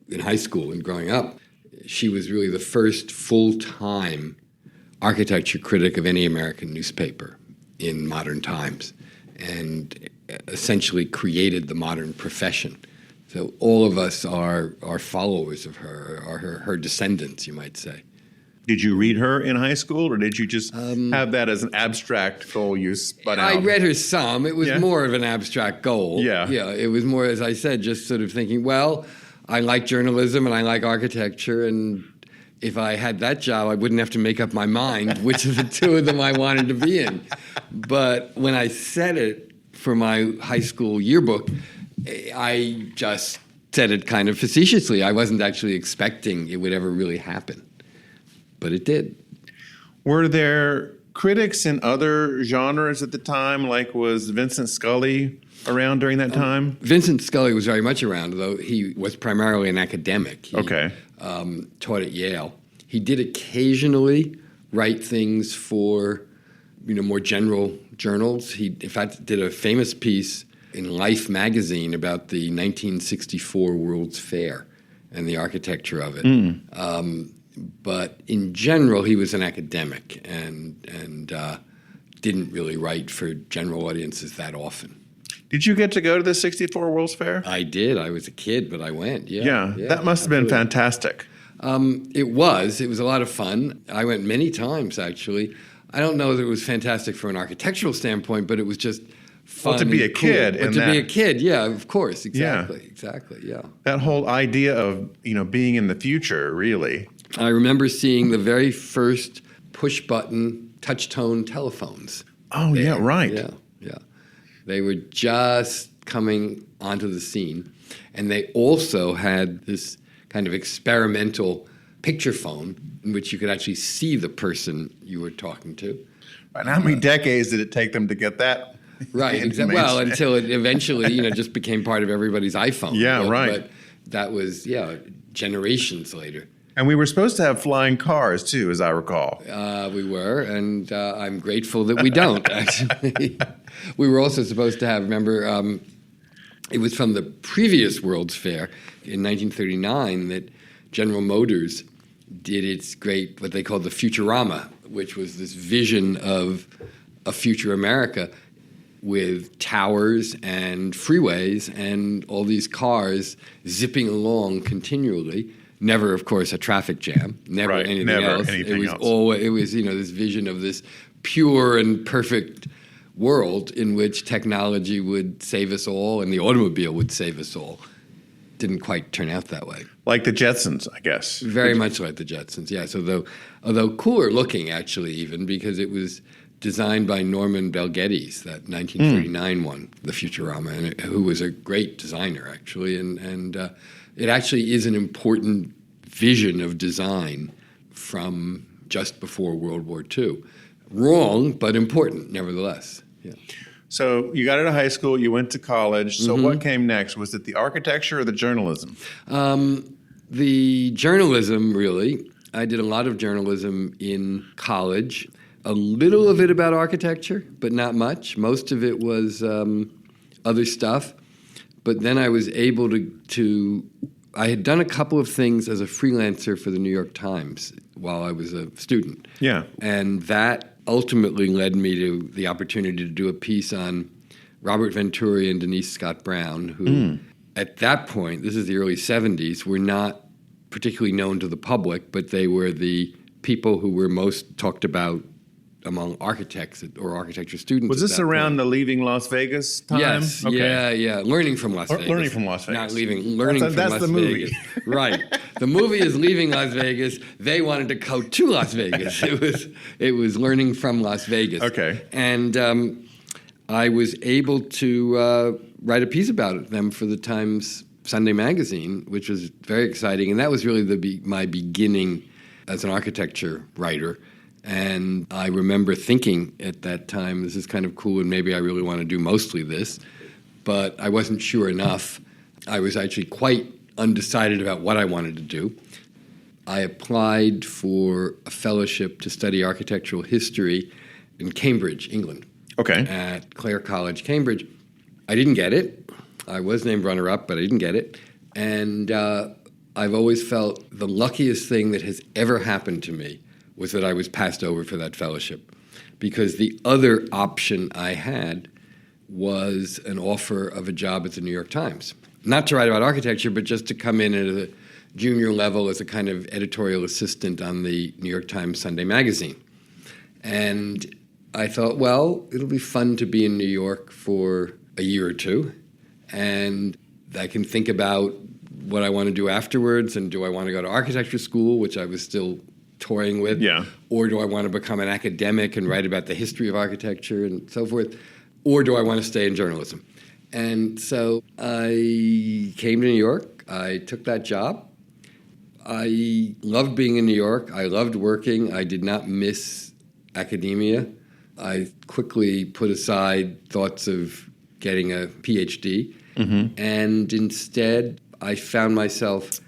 in high school and growing up. She was really the first full-time architecture critic of any American newspaper in modern times, and essentially created the modern profession. So all of us are followers of her, or her descendants, you might say. Did you read her in high school, or did you just have that as an abstract goal you spun out? I read her some. It was more of an abstract goal. Yeah. It was more, as I said, just sort of thinking, well, I like journalism and I like architecture, and if I had that job, I wouldn't have to make up my mind which of the two of them I wanted to be in. But when I said it for my high school yearbook, I just said it kind of facetiously. I wasn't actually expecting it would ever really happen, but it did. Were there critics in other genres at the time, like was Vincent Scully around during that time? Vincent Scully was very much around, though he was primarily an academic. He, taught at Yale. He did occasionally write things for, more general journals. He, in fact, did a famous piece in Life magazine about the 1964 World's Fair and the architecture of it. But in general, he was an academic and didn't really write for general audiences that often. Did you get to go to the 64 World's Fair? I did. I was a kid, but I went. Yeah, that must have been fantastic. It was a lot of fun. I went many times, actually. I don't know that it was fantastic from an architectural standpoint, but it was just fun. Well, to be a kid. But to be a kid, yeah, of course. Exactly, yeah. That whole idea of, being in the future, really. I remember seeing the very first push-button touch-tone telephones. Oh, yeah, right. Yeah. They were just coming onto the scene. And they also had this kind of experimental picture phone in which you could actually see the person you were talking to. And how many decades did it take them to get that? Right, exactly. Well, until it eventually, just became part of everybody's iPhone. Yeah, right. But that was, generations later. And we were supposed to have flying cars, too, as I recall. We were, and I'm grateful that we don't, actually. We were also supposed to have, remember, it was from the previous World's Fair in 1939 that General Motors did its great, what they called the Futurama, which was this vision of a future America with towers and freeways and all these cars zipping along continually. Never, of course, a traffic jam. Never anything else. It was this vision of this pure and perfect world in which technology would save us all and the automobile would save us all. Didn't quite turn out that way. Like the Jetsons, I guess. Very much like the Jetsons, yes. Although cooler looking, actually, even, because it was designed by Norman Belgetti's, that 1939 one, the Futurama, and who was a great designer, actually, and it actually is an important vision of design from just before World War II. Wrong, but important, nevertheless. Yeah. So you got out of high school, you went to college. So what came next? Was it the architecture or the journalism? The journalism, really. I did a lot of journalism in college. A little of it about architecture, but not much. Most of it was other stuff. But then I was able to I had done a couple of things as a freelancer for the New York Times while I was a student. Yeah. And that ultimately led me to the opportunity to do a piece on Robert Venturi and Denise Scott Brown, who at that point, this is the early 70s, were not particularly known to the public, but they were the people who were most talked about among architects or architecture students. Was this around the Leaving Las Vegas time? Yes, okay. yeah. Learning from Las Vegas. Learning from Las Vegas. Not leaving, learning from Las Vegas. That's the movie. Right. The movie is Leaving Las Vegas. They wanted to go to Las Vegas. It was Learning from Las Vegas. Okay. And I was able to write a piece about them for the Times Sunday magazine, which was very exciting. And that was really my beginning as an architecture writer. And I remember thinking at that time, this is kind of cool and maybe I really want to do mostly this, but I wasn't sure enough. I was actually quite undecided about what I wanted to do. I applied for a fellowship to study architectural history in Cambridge, England. Okay. At Clare College, Cambridge. I didn't get it. I was named runner-up, but I didn't get it. And I've always felt the luckiest thing that has ever happened to me was that I was passed over for that fellowship. Because the other option I had was an offer of a job at the New York Times. Not to write about architecture, but just to come in at a junior level as a kind of editorial assistant on the New York Times Sunday magazine. And I thought, well, it'll be fun to be in New York for a year or two, and I can think about what I want to do afterwards, and do I want to go to architecture school, which I was still toying with, or do I want to become an academic and write about the history of architecture and so forth, or do I want to stay in journalism? And so I came to New York. I took that job. I loved being in New York. I loved working. I did not miss academia. I quickly put aside thoughts of getting a PhD, and instead I found myself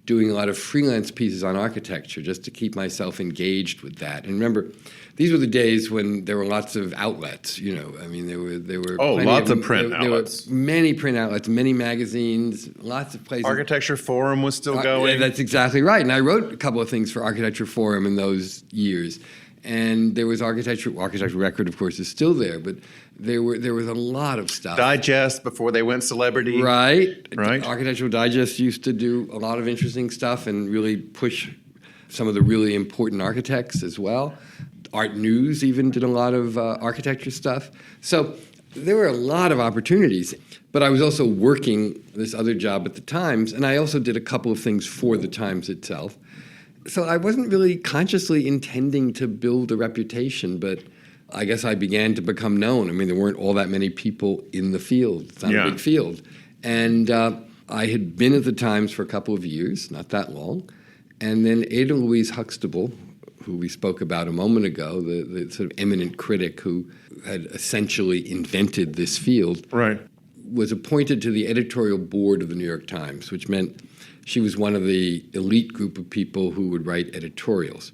doing a lot of freelance pieces on architecture just to keep myself engaged with that. And remember, these were the days when there were lots of outlets. You know, I mean, there were lots of print outlets. There were many print outlets, many magazines, lots of places. Architecture Forum was still going. Yeah, that's exactly right. And I wrote a couple of things for Architecture Forum in those years. And there was Architecture Record, of course, is still there, but there was a lot of stuff. Digest before they went celebrity. Right. Right. Architectural Digest used to do a lot of interesting stuff and really push some of the really important architects as well. Art News even did a lot of architecture stuff. So there were a lot of opportunities. But I was also working this other job at the Times, and I also did a couple of things for the Times itself. So I wasn't really consciously intending to build a reputation, but I guess I began to become known. I mean, there weren't all that many people in the field. It's not a big field. And I had been at the Times for a couple of years, not that long. And then Ada Louise Huxtable, who we spoke about a moment ago, the sort of eminent critic who had essentially invented this field, was appointed to the editorial board of the New York Times, which meant she was one of the elite group of people who would write editorials.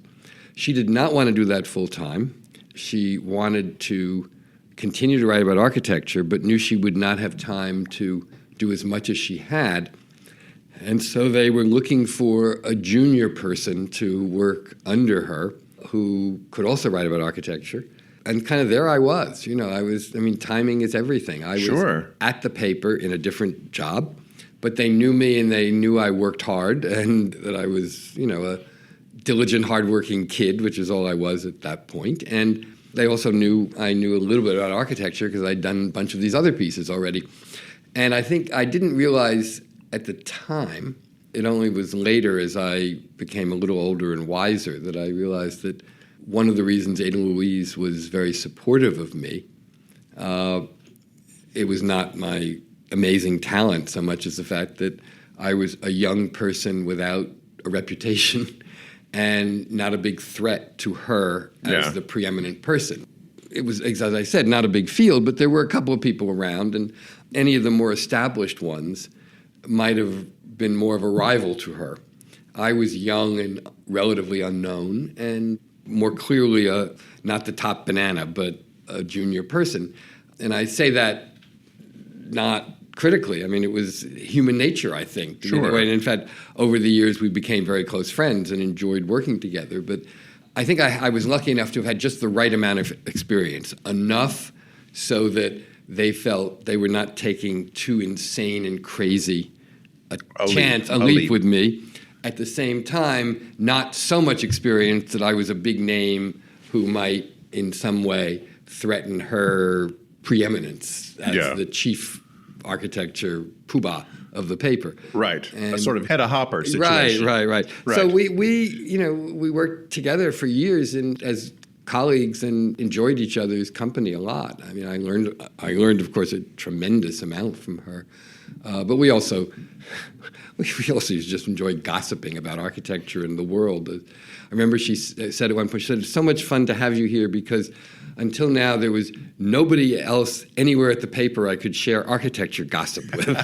She did not want to do that full time. She wanted to continue to write about architecture, but knew she would not have time to do as much as she had. And so they were looking for a junior person to work under her who could also write about architecture. And kind of there I was. You know, timing is everything. I was at the paper in a different job. But they knew me, and they knew I worked hard, and that I was, you know, a diligent, hardworking kid, which is all I was at that point. And they also knew I knew a little bit about architecture because I'd done a bunch of these other pieces already. And I think I didn't realize at the time, it only was later as I became a little older and wiser, that I realized that one of the reasons Ada Louise was very supportive of me, it was not my amazing talent so much as the fact that I was a young person without a reputation and not a big threat to her as the preeminent person. It was, as I said, not a big field, but there were a couple of people around, and any of the more established ones might have been more of a rival to her. I was young and relatively unknown, and more clearly not the top banana, but a junior person. And I say that not critically. I mean, it was human nature, I think. And in fact, over the years, we became very close friends and enjoyed working together. But I think I was lucky enough to have had just the right amount of experience, enough so that they felt they were not taking too insane and crazy a leap with me. At the same time, not so much experience that I was a big name who might in some way threaten her preeminence as the chief architecture poobah of the paper. Right. And a sort of Hedda Hopper situation. Right. So we worked together for years as colleagues and enjoyed each other's company a lot. I mean, I learned, of course, a tremendous amount from her. But we also just enjoy gossiping about architecture and the world. I remember she said at one point, she said, "It's so much fun to have you here because until now there was nobody else anywhere at the paper I could share architecture gossip with."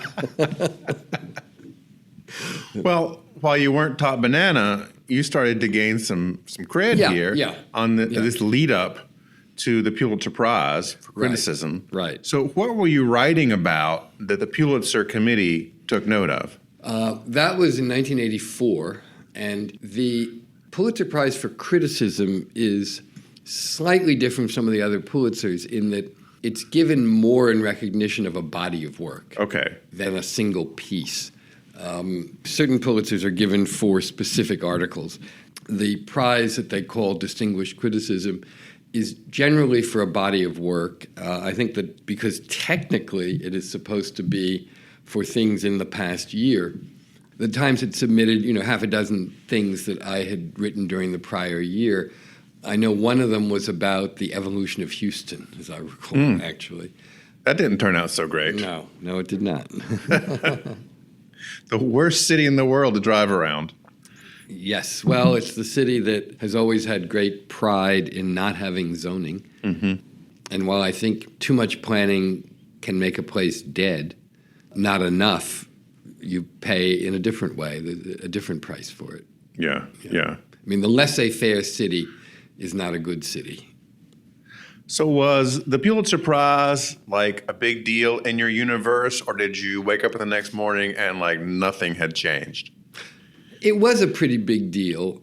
Well, while you weren't top banana, you started to gain some cred here on this lead up to the Pulitzer Prize for criticism. Right. So what were you writing about that the Pulitzer Committee took note of? That was in 1984, and the Pulitzer Prize for criticism is slightly different from some of the other Pulitzers in that it's given more in recognition of a body of work than a single piece. Certain Pulitzers are given for specific articles. The prize that they call Distinguished Criticism is generally for a body of work. I think that because technically it is supposed to be for things in the past year. The Times had submitted, half a dozen things that I had written during the prior year. I know one of them was about the evolution of Houston, as I recall, actually. That didn't turn out so great. No, it did not. The worst city in the world to drive around. Yes. Well, it's the city that has always had great pride in not having zoning. Mm-hmm. And while I think too much planning can make a place dead, not enough, you pay in a different way, a different price for it. Yeah. I mean, the laissez-faire city is not a good city. So was the Pulitzer Prize like a big deal in your universe, or did you wake up the next morning and like nothing had changed? It was a pretty big deal.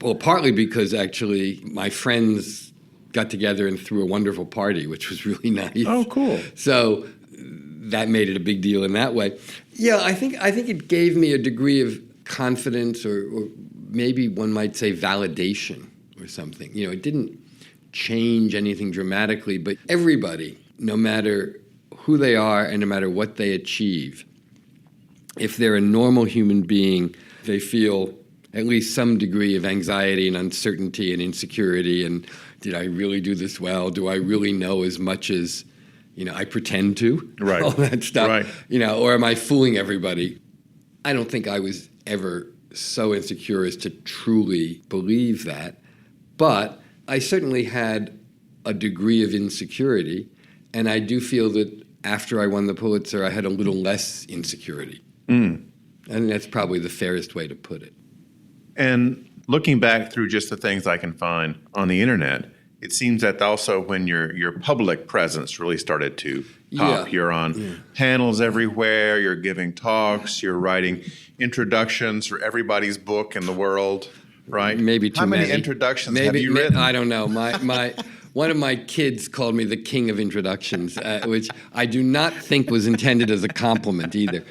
Well, partly because actually my friends got together and threw a wonderful party, which was really nice. Oh, cool. So that made it a big deal in that way. Yeah, I think it gave me a degree of confidence or maybe one might say validation or something. It didn't change anything dramatically, but everybody, no matter who they are and no matter what they achieve, if they're a normal human being, they feel at least some degree of anxiety and uncertainty and insecurity and did I really do this well? Do I really know as much as I pretend to? Right. All that stuff. Right. Or am I fooling everybody? I don't think I was ever so insecure as to truly believe that. But I certainly had a degree of insecurity. And I do feel that after I won the Pulitzer, I had a little less insecurity. I think that's probably the fairest way to put it. And looking back through just the things I can find on the internet, it seems that also when your public presence really started to pop, you're on panels everywhere, you're giving talks, you're writing introductions for everybody's book in the world, right? Maybe too many. How many introductions have you written? I don't know. My one of my kids called me the king of introductions, which I do not think was intended as a compliment either.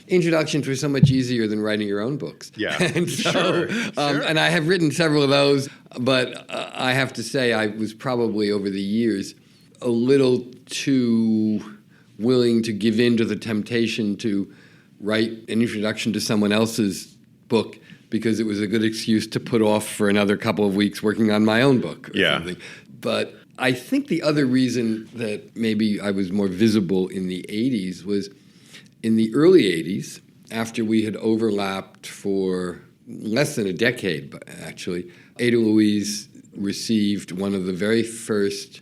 Introductions were so much easier than writing your own books. Yeah, and so, sure. And I have written several of those, but I have to say I was probably over the years a little too willing to give in to the temptation to write an introduction to someone else's book because it was a good excuse to put off for another couple of weeks working on my own book or something. But I think the other reason that maybe I was more visible in the 80s was in the early 80s, after we had overlapped for less than a decade, actually, Ada Louise received one of the very first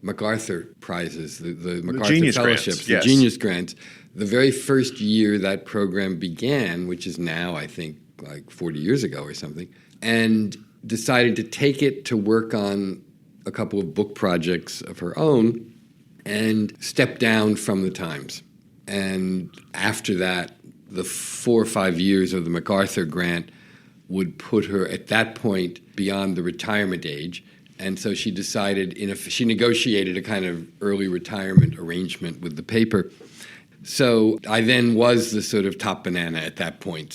MacArthur Prizes, the MacArthur Genius Fellowships, Grants, the Genius Grants. The very first year that program began, which is now, I think, like 40 years ago or something, and decided to take it to work on a couple of book projects of her own and step down from the Times. And after that, the 4 or 5 years of the MacArthur grant would put her at that point beyond the retirement age. And so she decided, she negotiated a kind of early retirement arrangement with the paper. So I then was the sort of top banana at that point.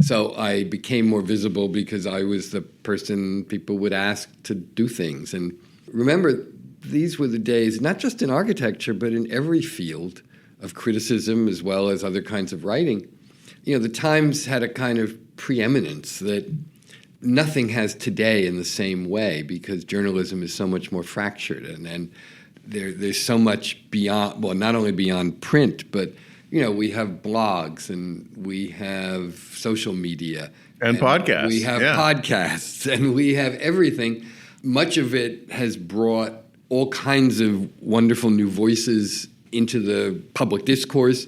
So I became more visible because I was the person people would ask to do things. And remember, these were the days, not just in architecture, but in every field of criticism as well as other kinds of writing. The Times had a kind of preeminence that nothing has today in the same way because journalism is so much more fractured and there's so much beyond, well, not only beyond print, but we have blogs and we have social media. And podcasts. We have podcasts and we have everything. Much of it has brought all kinds of wonderful new voices into the public discourse.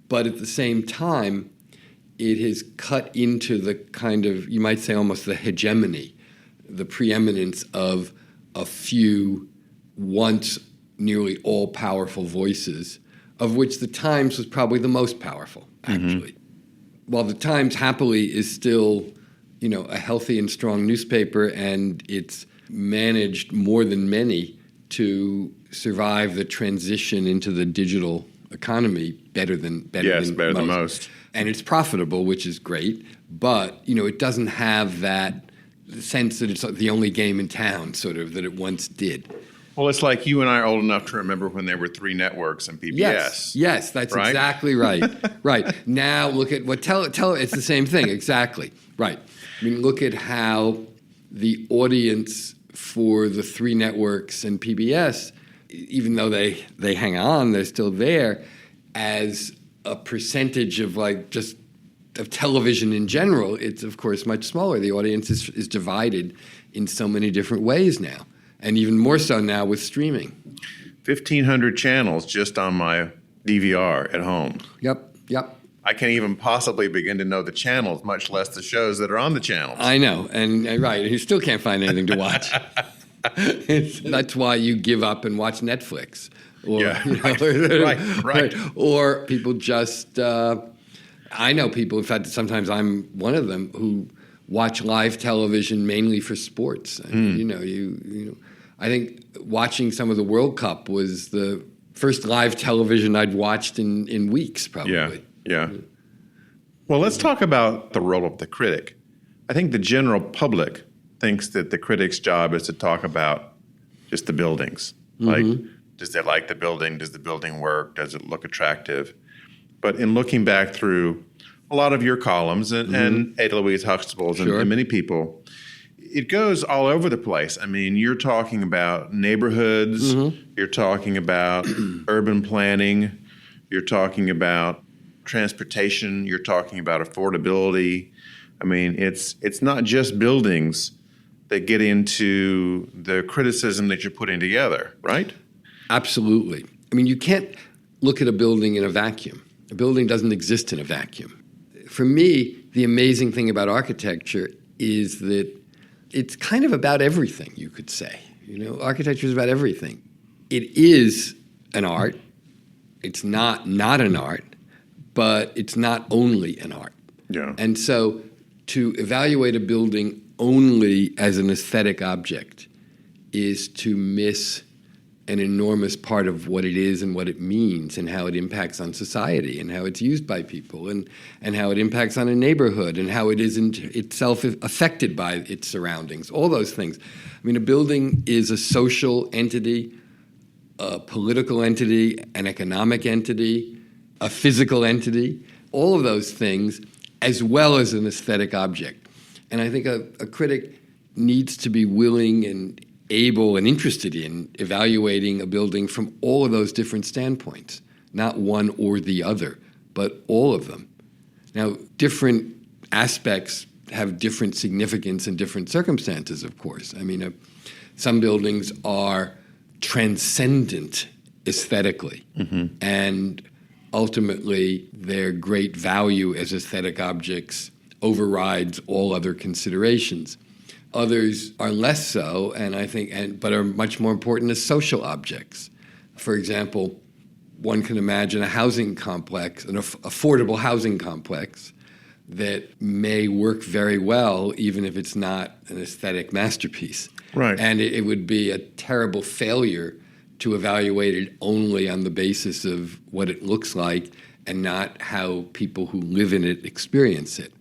But at the same time, it has cut into the kind of, you might say almost the hegemony, the preeminence of a few once nearly all-powerful voices, of which the Times was probably the most powerful, actually. Mm-hmm. While the Times happily is still, a healthy and strong newspaper, and it's managed more than many to survive the transition into the digital economy better than most. And it's profitable, which is great, but it doesn't have that sense that it's the only game in town, sort of, that it once did. Well, it's like you and I are old enough to remember when there were 3 networks and PBS. Yes, that's right? Exactly right. Right. Now look at what it's the same thing, exactly. Right. I mean, look at how the audience for the 3 networks and PBS, even though they hang on, they're still there, as a percentage of of television in general, it's of course much smaller. The audience is divided in so many different ways now. And even more so now with streaming. 1,500 channels just on my DVR at home. Yep. I can't even possibly begin to know the channels, much less the shows that are on the channels. I know, and right, you still can't find anything to watch. That's why you give up and watch Netflix. Or, right. Or people just, I know people, in fact, sometimes I'm one of them, who watch live television mainly for sports. And, I think watching some of the World Cup was the first live television I'd watched in weeks, probably. Yeah. Well, let's talk about the role of the critic. I think the general public thinks that the critic's job is to talk about just the buildings. Mm-hmm. Like, does they like the building? Does the building work? Does it look attractive? But in looking back through a lot of your columns and Ada Louise Huxtable's and many people, it goes all over the place. I mean, you're talking about neighborhoods, you're talking about urban planning, you're talking about transportation, you're talking about affordability. I mean, it's not just buildings that get into the criticism that you're putting together, right? Absolutely. I mean, you can't look at a building in a vacuum. A building doesn't exist in a vacuum. For me, the amazing thing about architecture is that it's kind of about everything, you could say. Architecture is about everything. It is an art. It's not an art, but it's not only an art. Yeah. And so to evaluate a building only as an aesthetic object is to miss an enormous part of what it is and what it means and how it impacts on society and how it's used by people and how it impacts on a neighborhood and how it is itself affected by its surroundings, all those things. I mean, a building is a social entity, a political entity, an economic entity, a physical entity, all of those things, as well as an aesthetic object. And I think a critic needs to be willing and able and interested in evaluating a building from all of those different standpoints, not one or the other, but all of them. Now, different aspects have different significance in different circumstances, of course. I mean, some buildings are transcendent aesthetically, and ultimately their great value as aesthetic objects overrides all other considerations. Others are less so, and I think, but are much more important as social objects. For example, one can imagine a housing complex, an affordable housing complex, that may work very well, even if it's not an aesthetic masterpiece. Right. And it would be a terrible failure to evaluate it only on the basis of what it looks like and not how people who live in it experience it.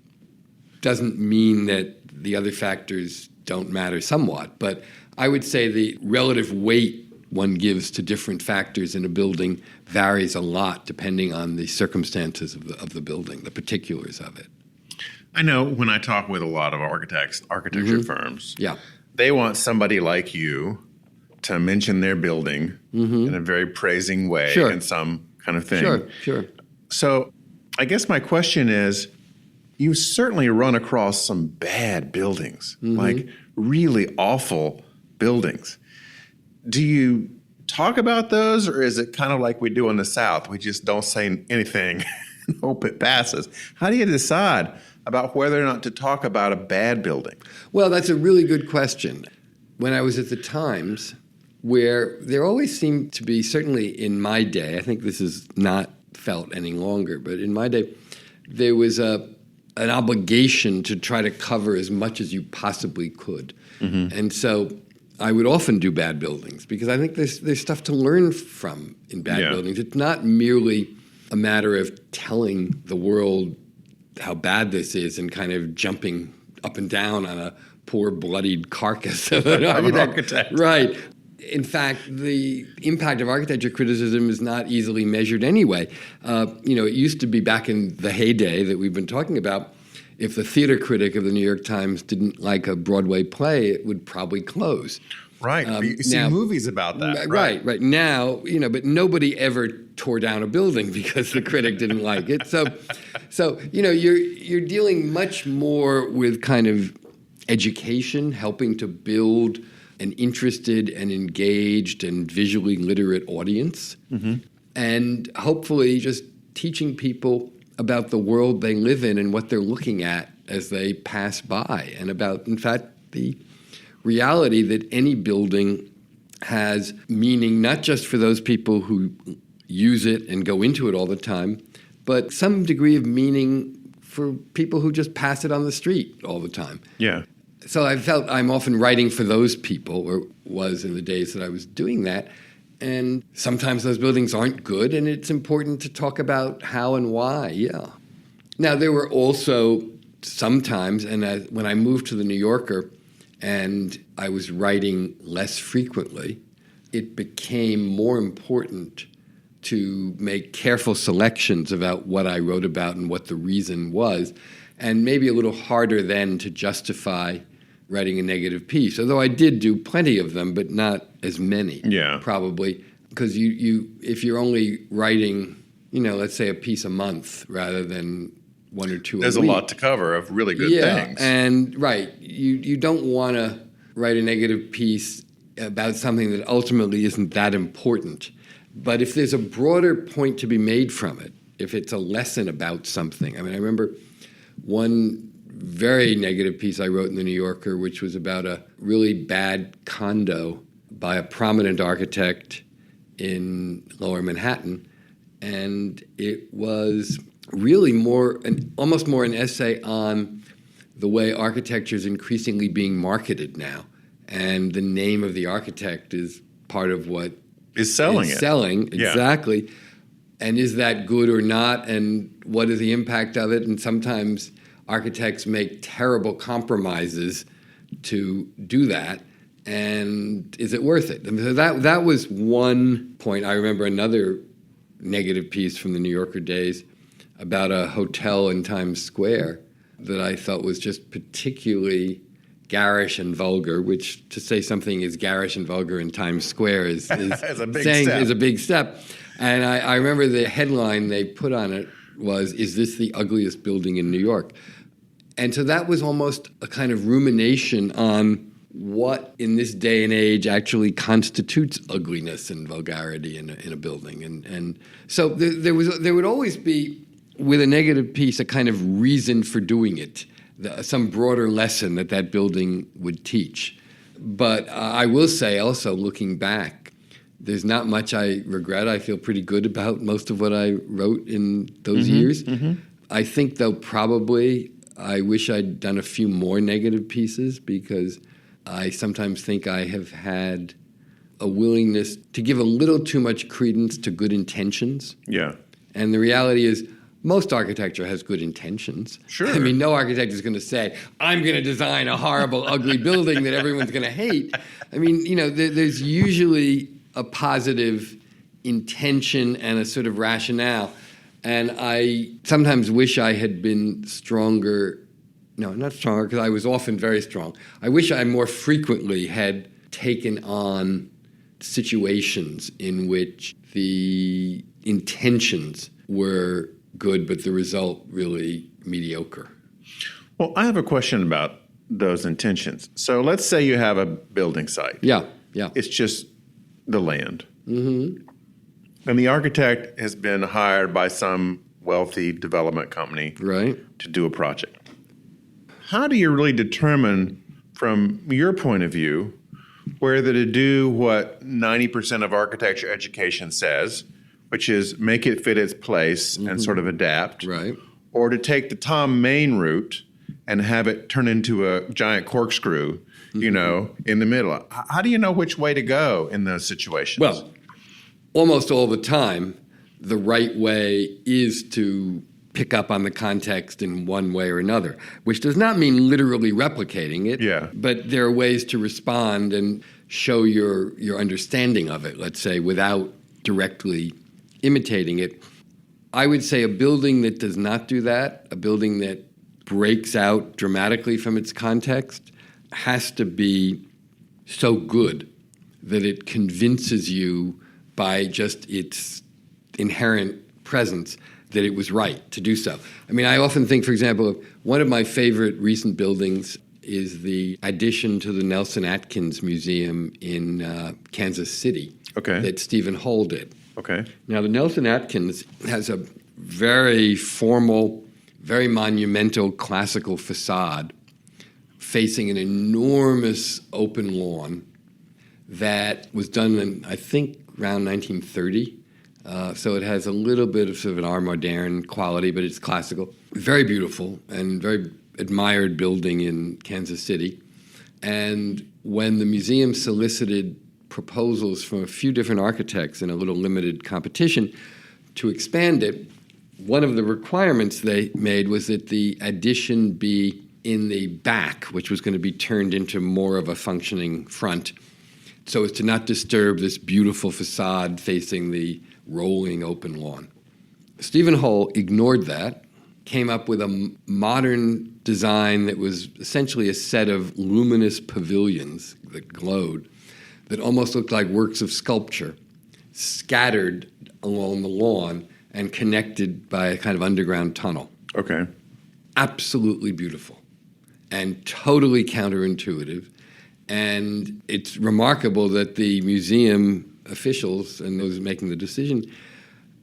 Doesn't mean that the other factors don't matter somewhat, but I would say the relative weight one gives to different factors in a building varies a lot depending on the circumstances of the building, the particulars of it. I know when I talk with a lot of architecture firms, they want somebody like you to mention their building in a very praising way and some kind of thing. Sure. So I guess my question is, you certainly run across some bad buildings, like really awful buildings. Do you talk about those, or is it kind of like we do in the South? We just don't say anything and hope it passes. How do you decide about whether or not to talk about a bad building? Well, that's a really good question. When I was at the Times, where there always seemed to be, certainly in my day, I think this is not felt any longer, but in my day, there was an obligation to try to cover as much as you possibly could. And so I would often do bad buildings because I think there's stuff to learn from in bad buildings. It's not merely a matter of telling the world how bad this is and kind of jumping up and down on a poor bloodied carcass of an architect. Right. In fact, the impact of architecture criticism is not easily measured anyway. It used to be back in the heyday that we've been talking about, if the theater critic of the New York Times didn't like a Broadway play, it would probably close. Right. You see movies about that. Right. Now, but nobody ever tore down a building because the critic didn't like it. So you're dealing much more with kind of education, helping to build an interested and engaged and visually literate audience, and hopefully just teaching people about the world they live in and what they're looking at as they pass by, and about, in fact, the reality that any building has meaning not just for those people who use it and go into it all the time, but some degree of meaning for people who just pass it on the street all the time. Yeah. So I felt I'm often writing for those people, or was in the days that I was doing that. And sometimes those buildings aren't good, and it's important to talk about how and why, Now, there were also sometimes, and when I moved to the New Yorker and I was writing less frequently, it became more important to make careful selections about what I wrote about and what the reason was, and maybe a little harder then to justify writing a negative piece, although I did do plenty of them, but not as many, probably, because you if you're only writing, let's say a piece a month rather than one or two a week. There's a lot to cover of really good things. And you don't want to write a negative piece about something that ultimately isn't that important. But if there's a broader point to be made from it, if it's a lesson about something. I remember one very negative piece I wrote in the New Yorker, which was about a really bad condo by a prominent architect in Lower Manhattan. And it was really almost more an essay on the way architecture is increasingly being marketed now. And the name of the architect is part of what is selling it. Exactly. And is that good or not? And what is the impact of it? And sometimes architects make terrible compromises to do that. And is it worth it? And so that was one point. I remember another negative piece from the New Yorker days about a hotel in Times Square that I thought was just particularly garish and vulgar, which to say something is garish and vulgar in Times Square is a big step. And I remember the headline they put on it was, "Is this the ugliest building in New York?" And so that was almost a kind of rumination on what in this day and age actually constitutes ugliness and vulgarity in a building. And so there would always be, with a negative piece, a kind of reason for doing it, some broader lesson that building would teach. But I will say also, looking back, there's not much I regret. I feel pretty good about most of what I wrote in those years. I think, though, probably I wish I'd done a few more negative pieces, because I sometimes think I have had a willingness to give a little too much credence to good intentions. Yeah. And the reality is, most architecture has good intentions. Sure. No architect is going to say, I'm going to design a horrible, ugly building that everyone's going to hate. There's usually a positive intention and a sort of rationale. And I sometimes wish I had been stronger. No, not stronger, because I was often very strong. I wish I more frequently had taken on situations in which the intentions were good, but the result really mediocre. Well, I have a question about those intentions. So let's say you have a building site. Yeah. It's just the land. Mm-hmm. And the architect has been hired by some wealthy development company to do a project. How do you really determine, from your point of view, whether to do what 90% of architecture education says, which is make it fit its place and sort of adapt, or to take the Tom Main route and have it turn into a giant corkscrew, in the middle? How do you know which way to go in those situations? Well, almost all the time, the right way is to pick up on the context in one way or another, which does not mean literally replicating it. Yeah. But there are ways to respond and show your understanding of it, let's say, without directly imitating it. I would say a building that does not do that, a building that breaks out dramatically from its context, has to be so good that it convinces you by just its inherent presence that it was right to do so. I mean, I often think, for example, one of my favorite recent buildings is the addition to the Nelson Atkins Museum in Kansas City that Stephen Hall did. Okay. Now, the Nelson Atkins has a very formal, very monumental classical facade facing an enormous open lawn that was done in, I think, around 1930. So it has a little bit of sort of an art moderne quality, but it's classical. Very beautiful and very admired building in Kansas City. And when the museum solicited proposals from a few different architects in a little limited competition to expand it, one of the requirements they made was that the addition be in the back, which was going to be turned into more of a functioning front, so as to not disturb this beautiful facade facing the rolling open lawn. Stephen Hall ignored that, came up with a modern design that was essentially a set of luminous pavilions that glowed, that almost looked like works of sculpture, scattered along the lawn and connected by a kind of underground tunnel. Okay. Absolutely beautiful and totally counterintuitive. And it's remarkable that the museum officials and those making the decision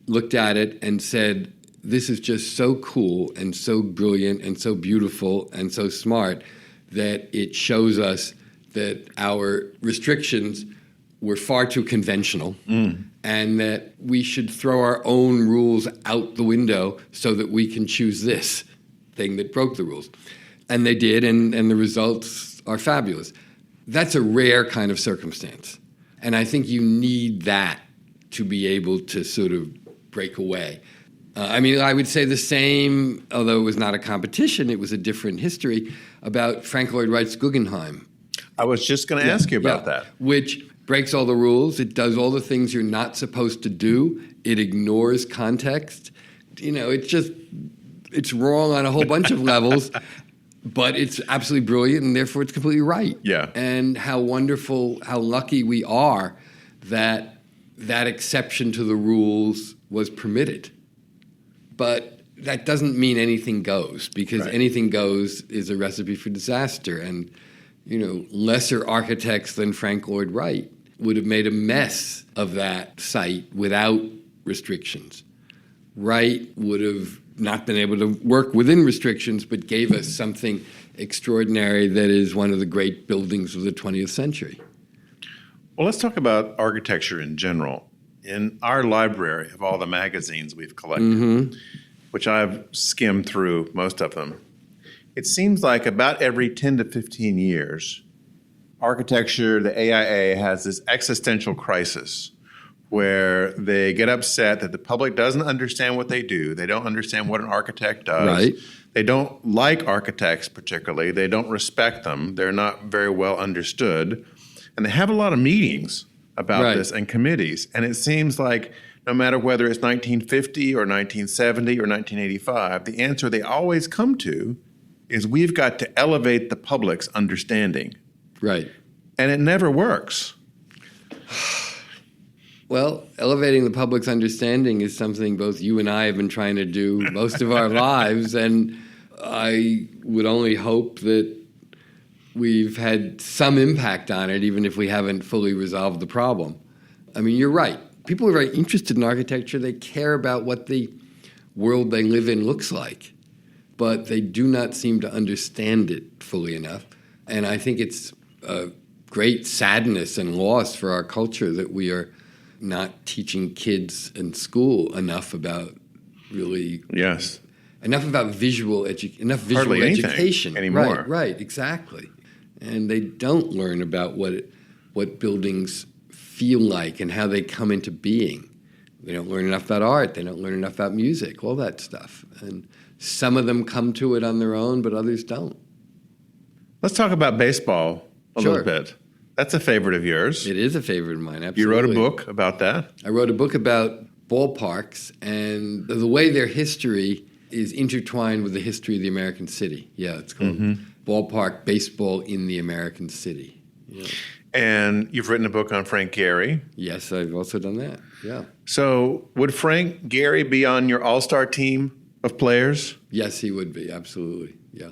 looked at it and said, this is just so cool and so brilliant and so beautiful and so smart that it shows us that our restrictions were far too conventional and that we should throw our own rules out the window so that we can choose this thing that broke the rules. And they did, and the results are fabulous. That's a rare kind of circumstance. And I think you need that to be able to sort of break away. I mean, I would say the same, although it was not a competition, it was a different history, about Frank Lloyd Wright's Guggenheim. I was just going to ask you about that. Which breaks all the rules. It does all the things you're not supposed to do. It ignores context. It's wrong on a whole bunch of levels. But it's absolutely brilliant, and therefore it's completely right. Yeah. And how wonderful, how lucky we are that that exception to the rules was permitted. But that doesn't mean anything goes, because anything goes is a recipe for disaster. And, lesser architects than Frank Lloyd Wright would have made a mess of that site without restrictions. Wright would have not been able to work within restrictions, but gave us something extraordinary that is one of the great buildings of the 20th century. Well, let's talk about architecture in general. In our library of all the magazines we've collected, which I've skimmed through most of them, it seems like about every 10 to 15 years, architecture, the AIA, has this existential crisis where they get upset that the public doesn't understand what they do. They don't understand what an architect does. Right. They don't like architects particularly. They don't respect them. They're not very well understood. And they have a lot of meetings about this and committees. And it seems like no matter whether it's 1950 or 1970 or 1985, the answer they always come to is we've got to elevate the public's understanding. Right. And it never works. Well, elevating the public's understanding is something both you and I have been trying to do most of our lives, and I would only hope that we've had some impact on it, even if we haven't fully resolved the problem. I mean, you're right. People are very interested in architecture. They care about what the world they live in looks like, but they do not seem to understand it fully enough. And I think it's a great sadness and loss for our culture that we are not teaching kids in school enough about really enough about visual education anymore. Right, exactly. And they don't learn about what buildings feel like and how they come into being. They don't learn enough about art. They don't learn enough about music, all that stuff. And some of them come to it on their own, but others don't. Let's talk about baseball a Sure. little bit. That's a favorite of yours. It is a favorite of mine, absolutely. You wrote a book about that? I wrote a book about ballparks and the way their history is intertwined with the history of the American city. Yeah, it's called Ballpark Baseball in the American City. Yeah. And you've written a book on Frank Gehry. Yes, I've also done that, yeah. So would Frank Gehry be on your all-star team of players? Yes, he would be, absolutely, yeah.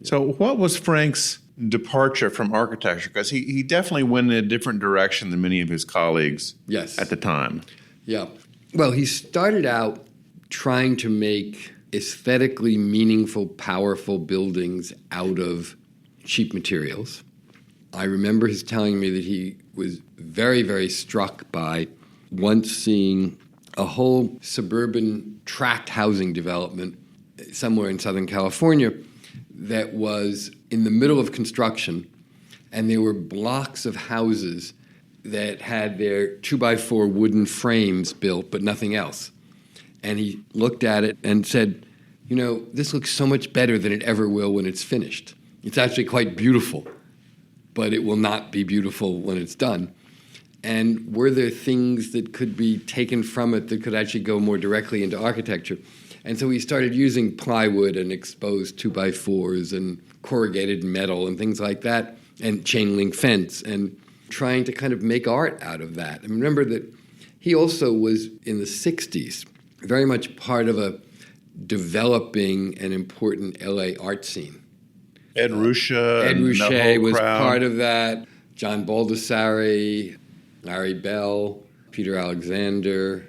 So what was Frank's departure from architecture? Because he definitely went in a different direction than many of his colleagues at the time. Yeah. Well, he started out trying to make aesthetically meaningful, powerful buildings out of cheap materials. I remember his telling me that he was very, very struck by once seeing a whole suburban tract housing development somewhere in Southern California that was in the middle of construction, and there were blocks of houses that had their 2x4 wooden frames built, but nothing else. And he looked at it and said, you know, this looks so much better than it ever will when it's finished. It's actually quite beautiful, but it will not be beautiful when it's done. And were there things that could be taken from it that could actually go more directly into architecture? And so he started using plywood and exposed 2x4s and corrugated metal and things like that, and chain link fence, and trying to kind of make art out of that. And remember that he also was, in the 60s, very much part of a developing and important LA art scene. Ed Ruscha. Ed Ruscha was crowd. part of that. John Baldessari, Larry Bell, Peter Alexander,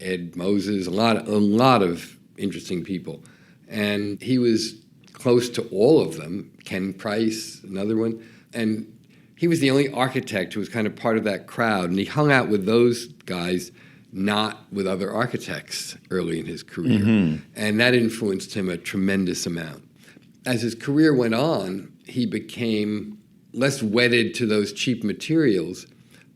Ed Moses, a lot of interesting people. And he was close to all of them. Ken Price, another one. And he was the only architect who was kind of part of that crowd. And he hung out with those guys, not with other architects early in his career. And that influenced him a tremendous amount. As his career went on, he became less wedded to those cheap materials,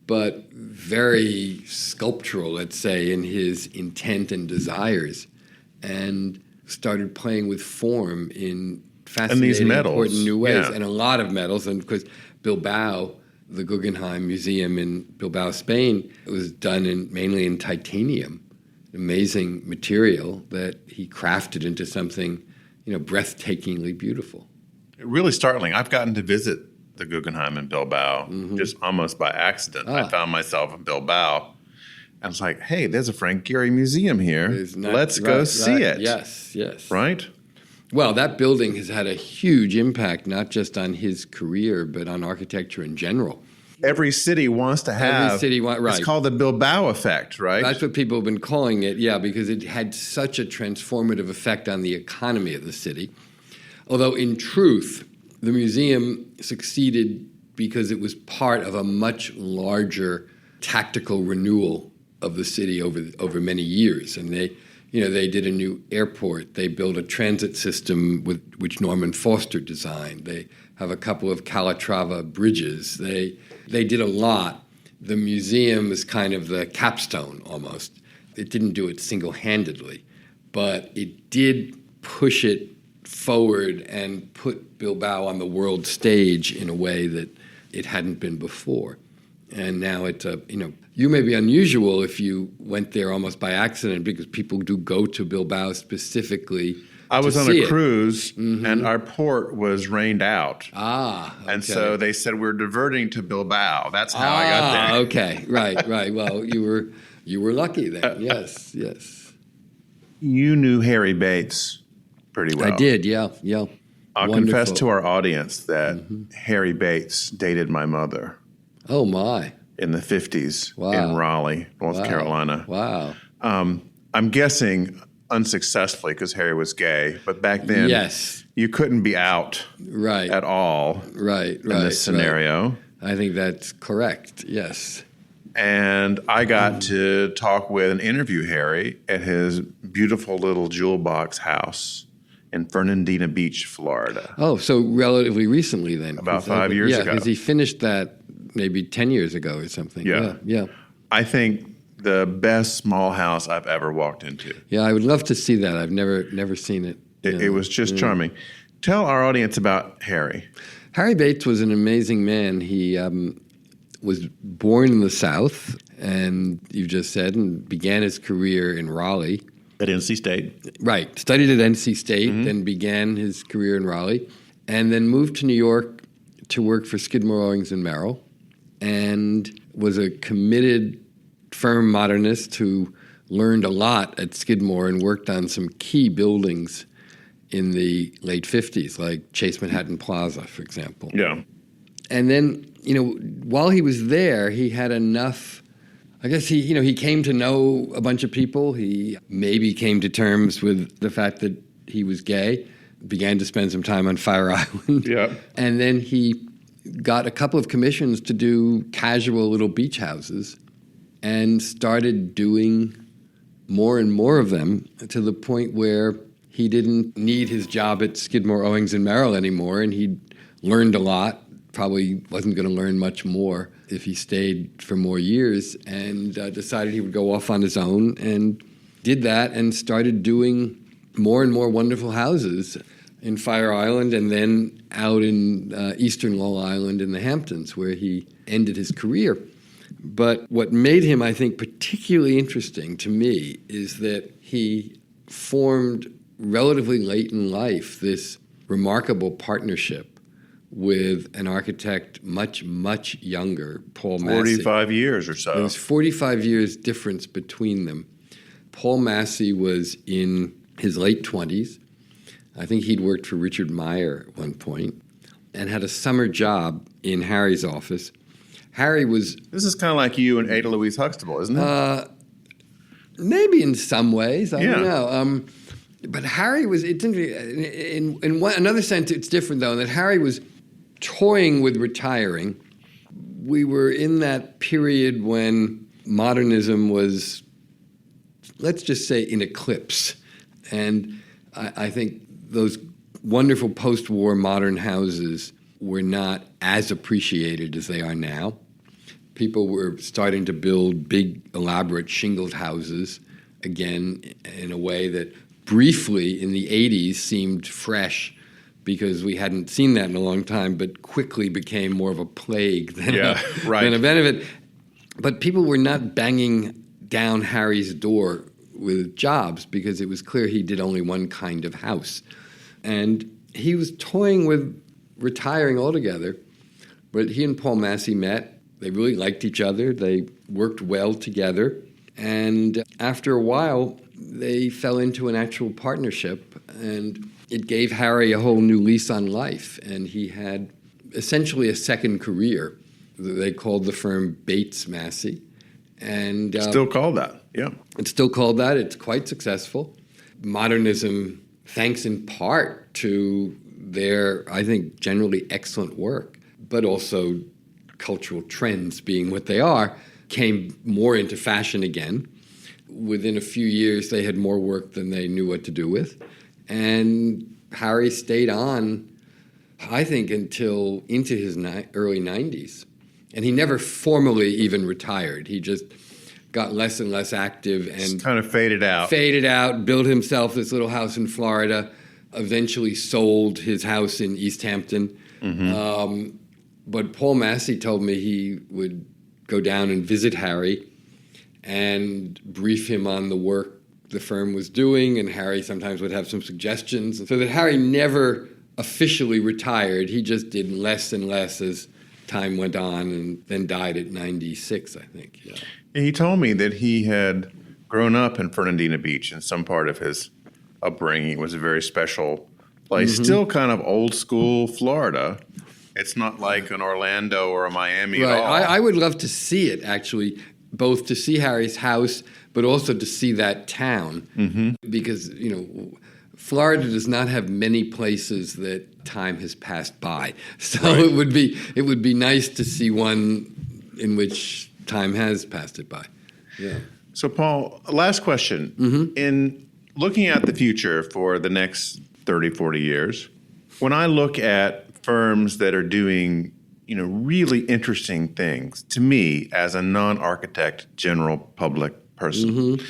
but very sculptural, let's say, in his intent and desires, and started playing with form in fascinating, important new ways. Yeah. And a lot of metals. And of course, Bilbao, the Guggenheim Museum in Bilbao, Spain, was done mainly in titanium, an amazing material that he crafted into something, breathtakingly beautiful. Really startling. I've gotten to visit the Guggenheim in Bilbao just almost by accident. I found myself in Bilbao. I was like, hey, there's a Frank Gehry museum here. Let's go see it. Yes. Right? Well, that building has had a huge impact, not just on his career, but on architecture in general. Every city wants to have. Right. It's called the Bilbao effect, right? That's what people have been calling it, because it had such a transformative effect on the economy of the city. Although, in truth, the museum succeeded because it was part of a much larger tactical renewal of the city over many years. And they did a new airport. They built a transit system which Norman Foster designed. They have a couple of Calatrava bridges. They did a lot. The museum is kind of the capstone almost. It didn't do it single-handedly, but it did push it forward and put Bilbao on the world stage in a way that it hadn't been before. And now it's you may be unusual if you went there almost by accident, because people do go to Bilbao specifically I was to on see a it. cruise, and our port was rained out. Okay. And so they said, we're diverting to Bilbao. That's how I got there. Okay, right. Well, you were lucky then. Yes. You knew Harry Bates pretty well. I did, yeah. I'll Wonderful. confess to our audience that Harry Bates dated my mother Oh, my. in the 50s Wow. in Raleigh, North Carolina. Wow. I'm guessing unsuccessfully because Harry was gay, but back then Yes. you couldn't be out Right. at all Right. in this scenario. I think that's correct, yes. And I got to talk with and interview Harry at his beautiful little jewel box house in Fernandina Beach, Florida. Oh, so relatively recently then. About 5 years ago. Yeah, because he finished that maybe 10 years ago or something. Yeah. I think the best small house I've ever walked into. Yeah, I would love to see that. I've never seen it. It was just charming. Tell our audience about Harry. Harry Bates was an amazing man. He was born in the South, and you just said, and began his career in Raleigh. At NC State. Right. Studied at NC State, then began his career in Raleigh, and then moved to New York to work for Skidmore, Owings & Merrill, and was a committed firm modernist who learned a lot at Skidmore and worked on some key buildings in the late 50s, like Chase Manhattan Plaza, for example. Yeah. And then, while he was there, he had enough. I guess he came to know a bunch of people. He maybe came to terms with the fact that he was gay, began to spend some time on Fire Island. Yeah. And then he got a couple of commissions to do casual little beach houses and started doing more and more of them to the point where he didn't need his job at Skidmore, Owings & Merrill anymore, and he'd learned a lot. Probably wasn't going to learn much more if he stayed for more years, and decided he would go off on his own and did that and started doing more and more wonderful houses in Fire Island and then out in eastern Long Island in the Hamptons, where he ended his career. But what made him, I think, particularly interesting to me is that he formed relatively late in life this remarkable partnership with an architect much, much younger, Paul Massey. 45 years or so. There was 45 years difference between them. Paul Massey was in his late 20s. I think he'd worked for Richard Meyer at one point and had a summer job in Harry's office. Harry was... This is kind of like you and Ada Louise Huxtable, isn't it? Maybe in some ways. I don't Yeah. know. But Harry was... It's interesting. In another sense, it's different, though, in that Harry was toying with retiring. We were in that period when modernism was, let's just say, in eclipse. And I think those wonderful post-war modern houses were not as appreciated as they are now. People were starting to build big, elaborate shingled houses, again, in a way that briefly in the 80s seemed fresh because we hadn't seen that in a long time, but quickly became more of a plague than a benefit. But people were not banging down Harry's door with jobs because it was clear he did only one kind of house. And he was toying with retiring altogether, but he and Paul Massey met. They really liked each other. They worked well together. And after a while, they fell into an actual partnership, and it gave Harry a whole new lease on life. And he had essentially a second career. They called the firm Bates Massey. And Still called that, yeah. It's still called that. It's quite successful. Modernism, thanks in part to their, I think, generally excellent work, but also cultural trends being what they are, came more into fashion again. Within a few years, they had more work than they knew what to do with. And Harry stayed on, I think, until into his early 90s. And he never formally even retired. He just got less and less active and Just kind of faded out. Built himself this little house in Florida, eventually sold his house in East Hampton. But Paul Massey told me he would go down and visit Harry and brief him on the work the firm was doing, and Harry sometimes would have some suggestions. So that Harry never officially retired. He just did less and less as time went on, and then died at 96, I think. Yeah. He told me that he had grown up in Fernandina Beach, and some part of his upbringing was a very special place. Still kind of old school Florida. It's not like an Orlando or a Miami at all. I would love to see it, actually, both to see Harry's house, but also to see that town. Because, Florida does not have many places that time has passed by. So it would be nice to see one in which time has passed it by. Yeah. So, Paul, last question. In looking at the future for the next 30, 40 years, when I look at firms that are doing, really interesting things, to me, as a non-architect, general public person,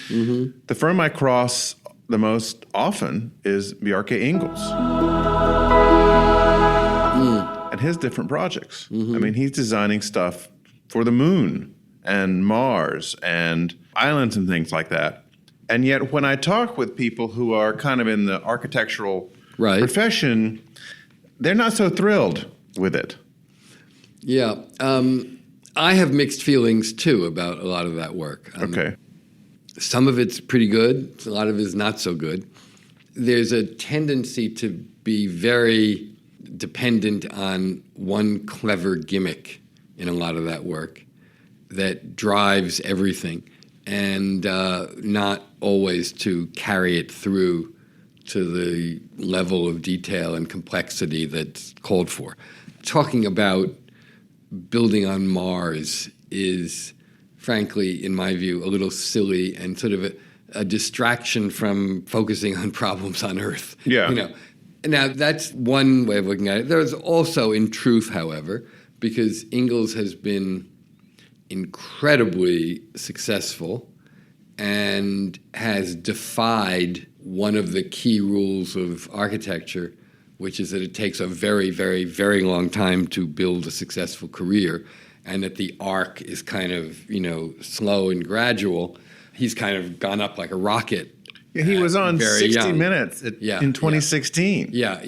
the firm I cross the most often is Bjarke Ingels and his different projects. I mean, he's designing stuff for the moon and Mars and islands and things like that. And yet when I talk with people who are kind of in the architectural profession, they're not so thrilled with it. Yeah. I have mixed feelings, too, about a lot of that work. Okay. Some of it's pretty good. A lot of it is not so good. There's a tendency to be very dependent on one clever gimmick in a lot of that work that drives everything, and not always to carry it through to the level of detail and complexity that's called for. Talking about building on Mars is, frankly, in my view, a little silly and sort of a distraction from focusing on problems on Earth. Yeah. Now, that's one way of looking at it. There's also, in truth, however, because Ingels has been incredibly successful and has defied one of the key rules of architecture, which is that it takes a very, very, very long time to build a successful career, and that the arc is kind of, slow and gradual. He's kind of gone up like a rocket. Yeah, he was on 60 young. Minutes in 2016. Yeah.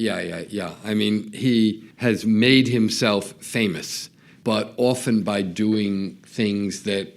I mean, he has made himself famous, but often by doing things that,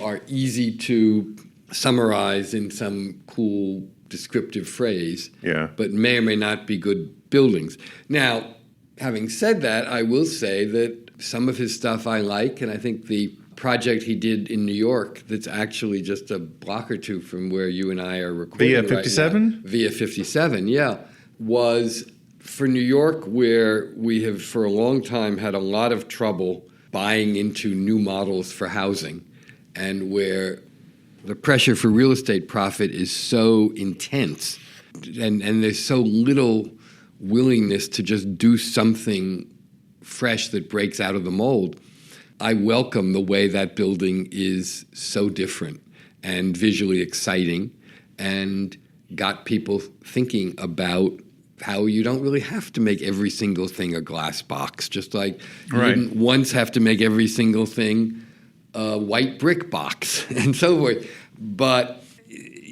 are easy to summarize in some cool descriptive phrase, but may or may not be good buildings. Now, having said that, I will say that some of his stuff I like, and I think the project he did in New York that's actually just a block or two from where you and I are recording Via 57? Via 57, yeah, was for New York, where we have for a long time had a lot of trouble buying into new models for housing, and where the pressure for real estate profit is so intense, and there's so little willingness to just do something fresh that breaks out of the mold. I welcome the way that building is so different and visually exciting, and got people thinking about how you don't really have to make every single thing a glass box, just like you didn't once have to make every single thing a white brick box and so forth. But,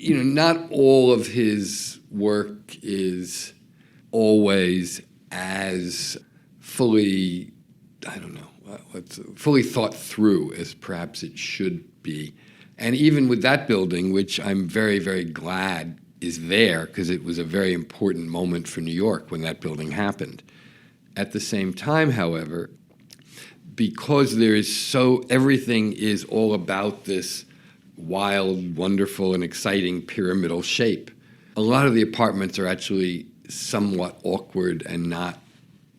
not all of his work is always as fully, fully thought through as perhaps it should be. And even with that building, which I'm very, very glad is there, because it was a very important moment for New York when that building happened. At the same time, however, because everything is all about this wild, wonderful, and exciting pyramidal shape, a lot of the apartments are actually somewhat awkward and not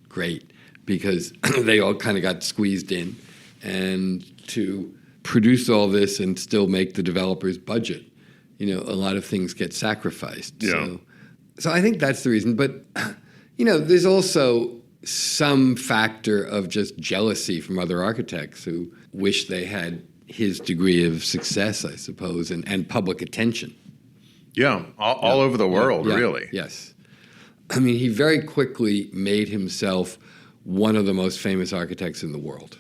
great, because they all kind of got squeezed in. And to produce all this and still make the developer's budget, a lot of things get sacrificed. Yeah. So I think that's the reason. But, there's also some factor of just jealousy from other architects who wish they had his degree of success, I suppose, and public attention. Yeah, all over the world, really. Yes. I mean, he very quickly made himself one of the most famous architects in the world.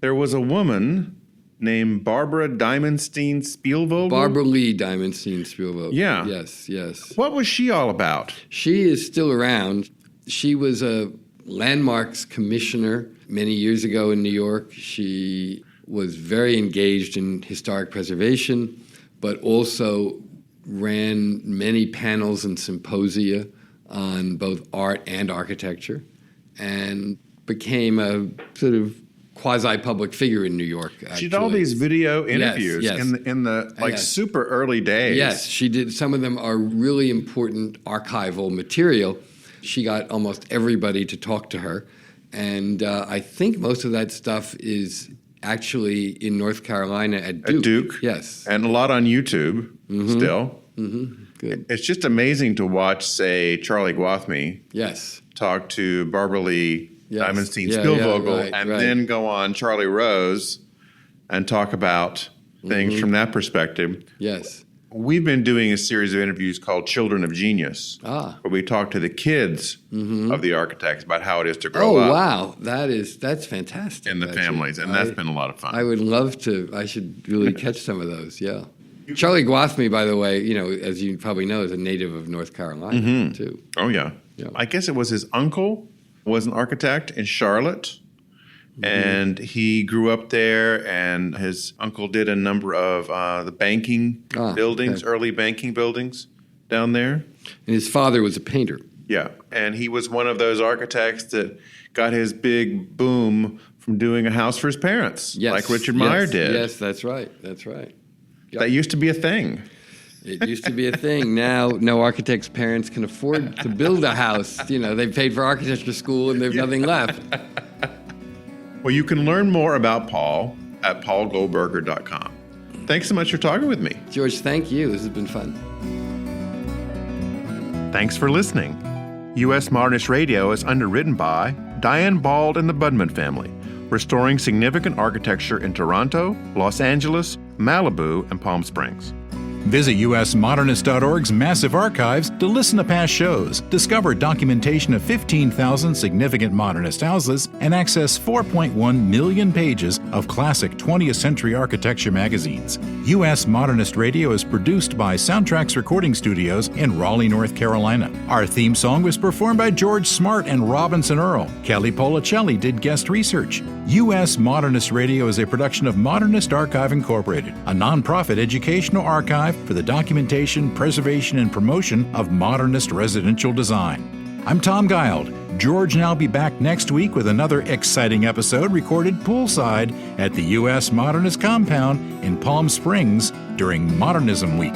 There was a woman named Barbara Diamonstein-Spielvogel? Barbara Lee Diamonstein-Spielvogel. Yeah. Yes. What was she all about? She is still around. She was a landmarks commissioner many years ago in New York. She was very engaged in historic preservation, but also ran many panels and symposia on both art and architecture, and became a sort of quasi-public figure in New York, actually. She did all these video interviews Yes. in the Yes. super early days. Yes, she did. Some of them are really important archival material. She got almost everybody to talk to her. And I think most of that stuff is actually in North Carolina at Duke. At Duke. Yes. And a lot on YouTube still. Good. It's just amazing to watch, say, Charlie Gwathmey Yes. talk to Barbara Lee Yes. Diamonstein-Spielvogel, Yeah, and right. then go on Charlie Rose and talk about things from that perspective. Yes. We've been doing a series of interviews called Children of Genius, Ah. where we talk to the kids of the architects about how it is to Oh, grow up wow. That's fantastic. in the actually. families, and that's been a lot of fun. I would love to. I should really catch some of those, yeah. Charlie Gwathmey, by the way, as you probably know, is a native of North Carolina, too. Oh, yeah. Yeah. I guess it was his uncle was an architect in Charlotte, and he grew up there, and his uncle did a number of the banking buildings, okay. early banking buildings down there. And his father was a painter. Yeah, and he was one of those architects that got his big boom from doing a house for his parents, Yes. like Richard Meyer did. Yes, that's right. That used to be a thing. It used to be a thing. Now, no architect's parents can afford to build a house. They've paid for architecture school and they've nothing left. Well, you can learn more about Paul at paulgoldberger.com. Thanks so much for talking with me. George, thank you. This has been fun. Thanks for listening. U.S. Modernist Radio is underwritten by Diane Bald and the Budman family, restoring significant architecture in Toronto, Los Angeles, Malibu, and Palm Springs. Visit usmodernist.org's massive archives to listen to past shows, discover documentation of 15,000 significant modernist houses, and access 4.1 million pages of classic 20th century architecture magazines. U.S. Modernist Radio is produced by Soundtracks Recording Studios in Raleigh, North Carolina. Our theme song was performed by George Smart and Robinson Earl. Kelly Policelli did guest research. U.S. Modernist Radio is a production of Modernist Archive Incorporated, a nonprofit educational archive for the documentation, preservation, and promotion of modernist residential design. I'm Tom Guild. George and I'll be back next week with another exciting episode recorded poolside at the U.S. Modernist Compound in Palm Springs during Modernism Week.